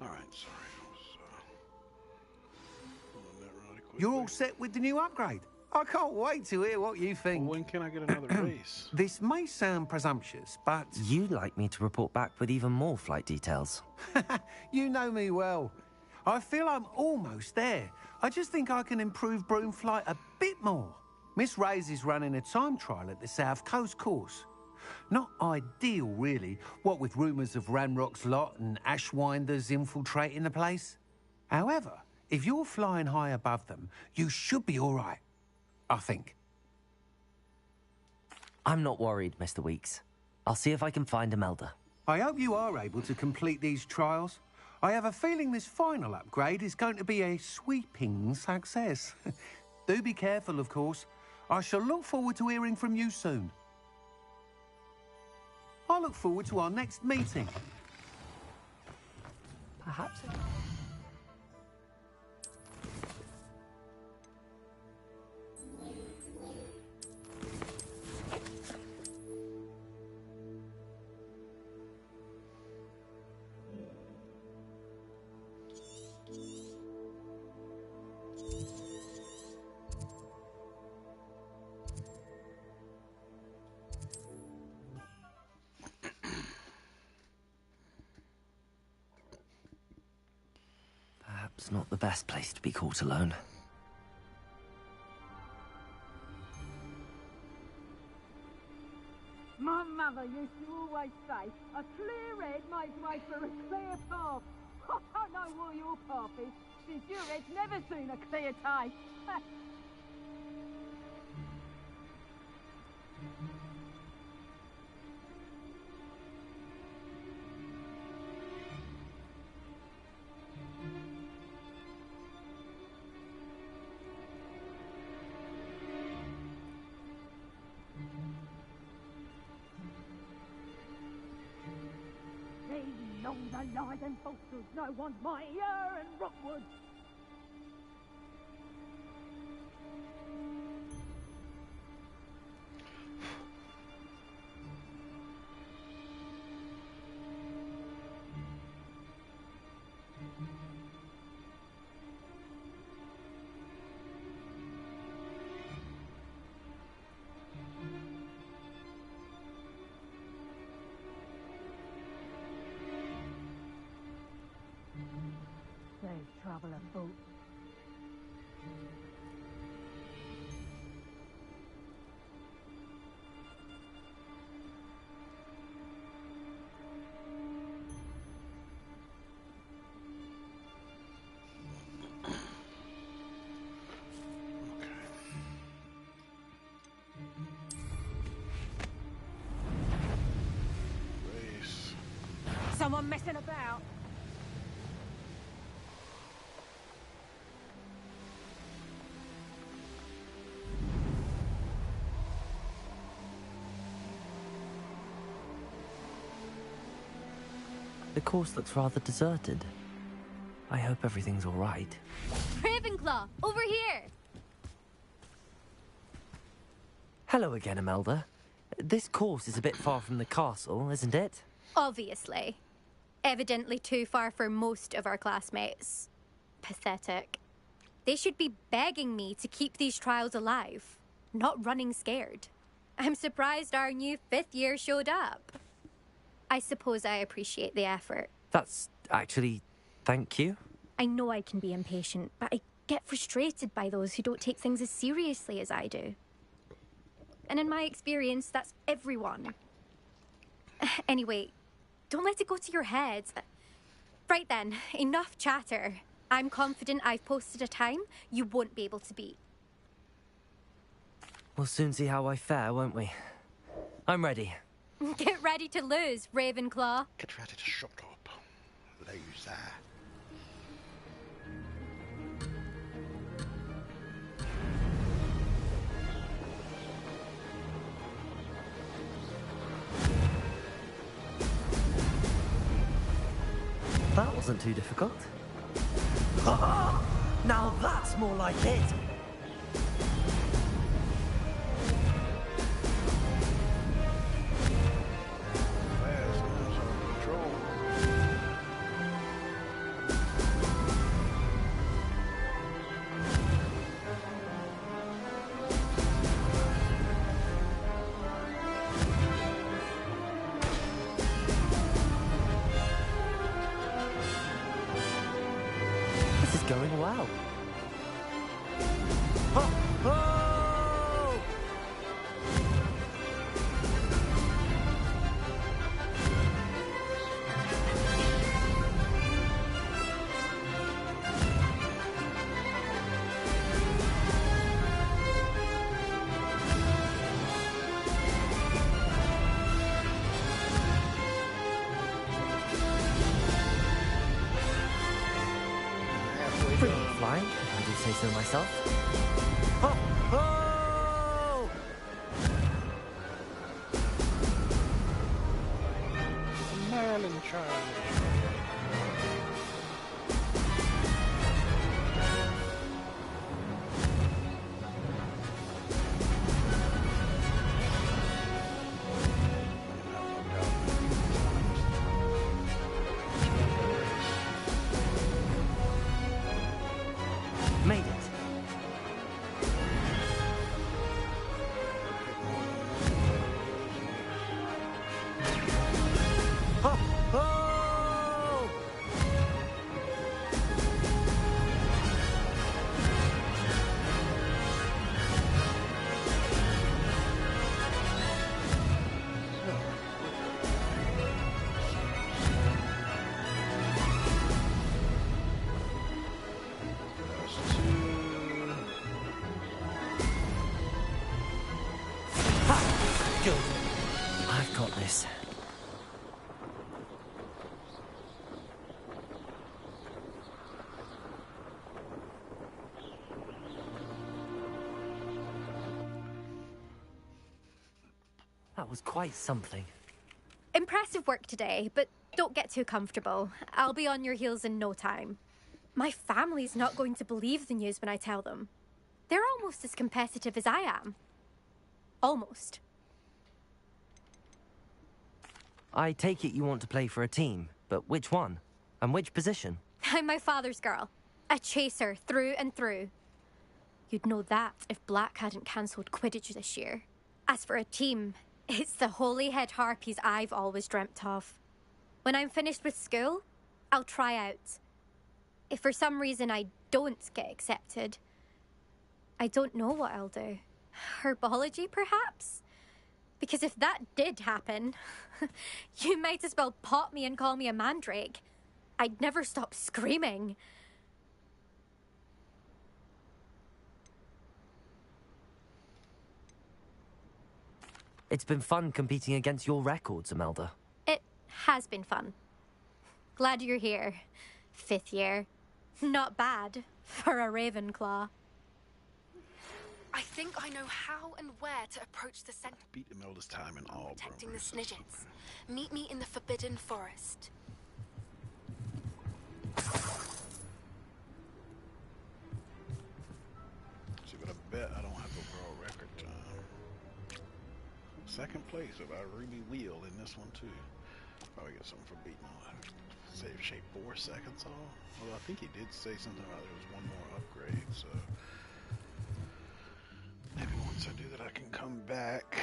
All right, sorry. I was doing that really quickly. You're all set with the new upgrade. I can't wait to hear what you think. Well, when can I get another race? This may sound presumptuous, but... You'd like me to report back with even more flight details. You know me well. I feel I'm almost there. I just think I can improve broom flight a bit more. Miss Ray's is running a time trial at the South Coast course. Not ideal, really, what with rumours of Ranrock's lot and Ashwinders infiltrating the place. However, if you're flying high above them, you should be all right, I think. I'm not worried, Mr. Weeks. I'll see if I can find Imelda. I hope you are able to complete these trials. I have a feeling this final upgrade is going to be a sweeping success. Do be careful, of course. I shall look forward to hearing from you soon. I look forward to our next meeting. Perhaps... It's not the best place to be caught alone. My mother used to always say, a clear head makes way for a clear path. I don't know what your path is, since your head's never seen a clear day. Long the lies and falsehoods, no one's mightier in Rockwood. There's trouble afoot. Someone messing about. The course looks rather deserted. I hope everything's all right. Ravenclaw, over here! Hello again, Imelda. This course is a bit far from the castle, isn't it? Obviously. Evidently too far for most of our classmates. Pathetic. They should be begging me to keep these trials alive, not running scared. I'm surprised our new 5th year showed up. I suppose I appreciate the effort. That's actually... thank you. I know I can be impatient, but I get frustrated by those who don't take things as seriously as I do. And in my experience, that's everyone. Anyway, don't let it go to your head. Right then, enough chatter. I'm confident I've posted a time you won't be able to beat. We'll soon see how I fare, won't we? I'm ready. Get ready to lose, Ravenclaw. Get ready to shut up, loser. That wasn't too difficult. Now that's more like it! Going well. Oh! Oh! Brilliant flying, if I do say so myself. Oh! Oh! Merlin charge. Made it. Oh! Oh! That was quite something. Impressive work today, but don't get too comfortable. I'll be on your heels in no time. My family's not going to believe the news when I tell them. They're almost as competitive as I am. Almost. I take it you want to play for a team, but which one? And which position? I'm my father's girl. A chaser through and through. You'd know that if Black hadn't cancelled Quidditch this year. As for a team, it's the Holyhead Harpies I've always dreamt of. When I'm finished with school, I'll try out. If for some reason I don't get accepted, I don't know what I'll do. Herbology, perhaps? Because if that did happen, you might as well pot me and call me a mandrake. I'd never stop screaming. It's been fun competing against your records, Imelda. It has been fun. Glad you're here. 5th year. Not bad for a Ravenclaw. I think I know how and where to approach the center. Beat Imelda's time in all Protecting the Snidgets. Meet me in the Forbidden Forest. See, but I bet I don't have overall record time. 2nd place if I really wheel in this one too. Probably get something for beating on it. Save shape 4 seconds off. Although I think he did say something about there was one more upgrade, so maybe once I do that I can come back.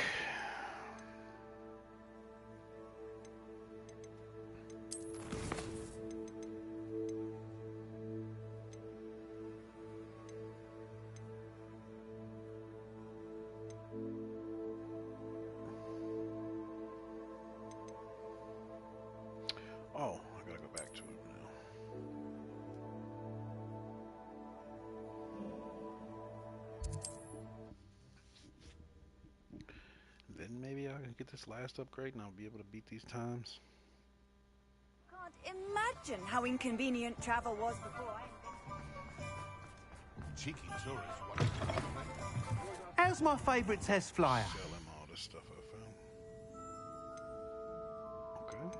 Oh, I gotta go back to it now. Then maybe I can get this last upgrade and I'll be able to beat these times. Can't imagine how inconvenient travel was before I... Cheeky tourist. How's my favourite test flyer? Sell him all this stuff I found. Okay.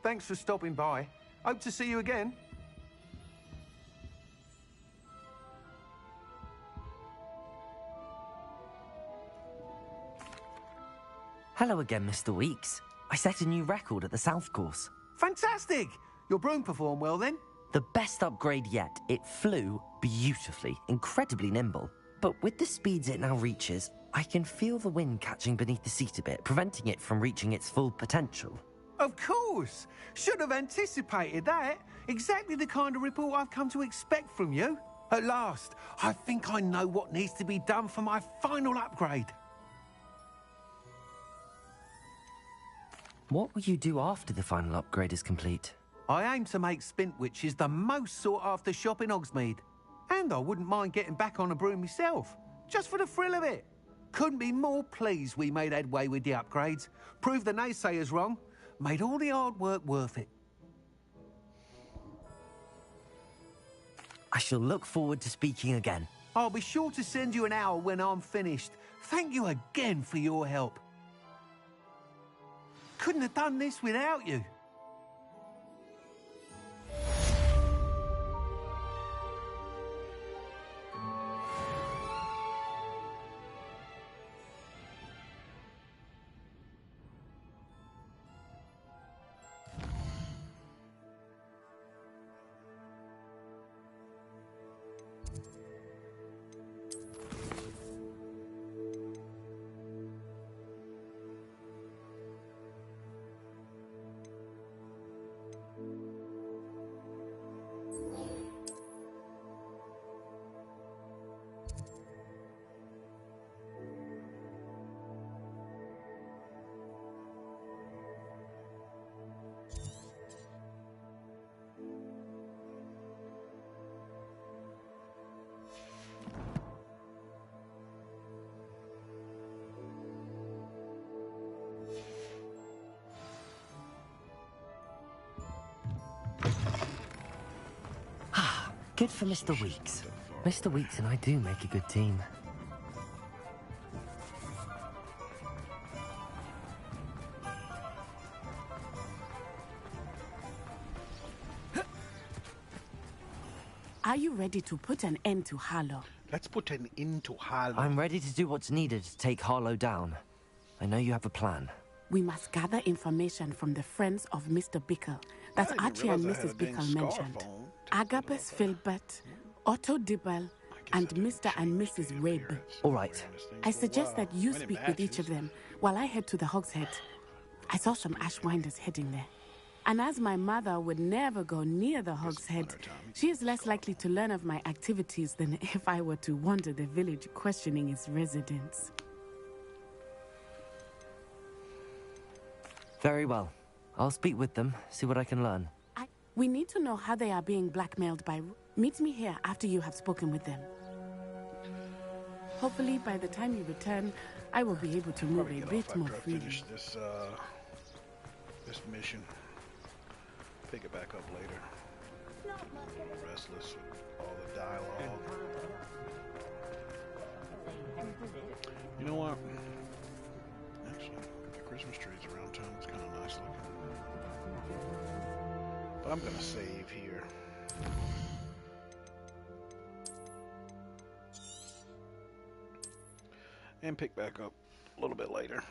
Thanks for stopping by. Hope to see you again. Hello again, Mr. Weeks. I set a new record at the South Course. Fantastic! Your broom performed well then? The best upgrade yet. It flew beautifully, incredibly nimble. But with the speeds it now reaches, I can feel the wind catching beneath the seat a bit, preventing it from reaching its full potential. Of course! Should have anticipated that. Exactly the kind of report I've come to expect from you. At last, I think I know what needs to be done for my final upgrade. What will you do after the final upgrade is complete? I aim to make Spintwitches the most sought-after shop in Hogsmeade. And I wouldn't mind getting back on a broom myself, just for the thrill of it. Couldn't be more pleased we made headway with the upgrades. Proved the naysayers wrong. Made all the hard work worth it. I shall look forward to speaking again. I'll be sure to send you an hour when I'm finished. Thank you again for your help. Couldn't have done this without you. Good for Mr. Weeks. Mr. Weeks and I do make a good team. Are you ready to put an end to Harlow? Let's put an end to Harlow. I'm ready to do what's needed to take Harlow down. I know you have a plan. We must gather information from the friends of Mr. Bickle that Archie and Mrs. Bickle mentioned. Agabus Filbert, Otto Dibble, and Mr. and Mrs. Rabe. All right. I suggest that you speak with each of them while I head to the Hogshead. I saw some Ashwinders heading there. And as my mother would never go near the Hogshead, she is less likely to learn of my activities than if I were to wander the village questioning its residents. Very well. I'll speak with them, see what I can learn. We need to know how they are being blackmailed by... Meet me here after you have spoken with them. Hopefully, by the time you return, I will be able to move a bit more freely. Finish this, this mission. Pick it back up later. I'm restless with all the dialogue. You know what? Actually, the Christmas trees around town is kind of nice looking. But I'm gonna save here. And pick back up a little bit later.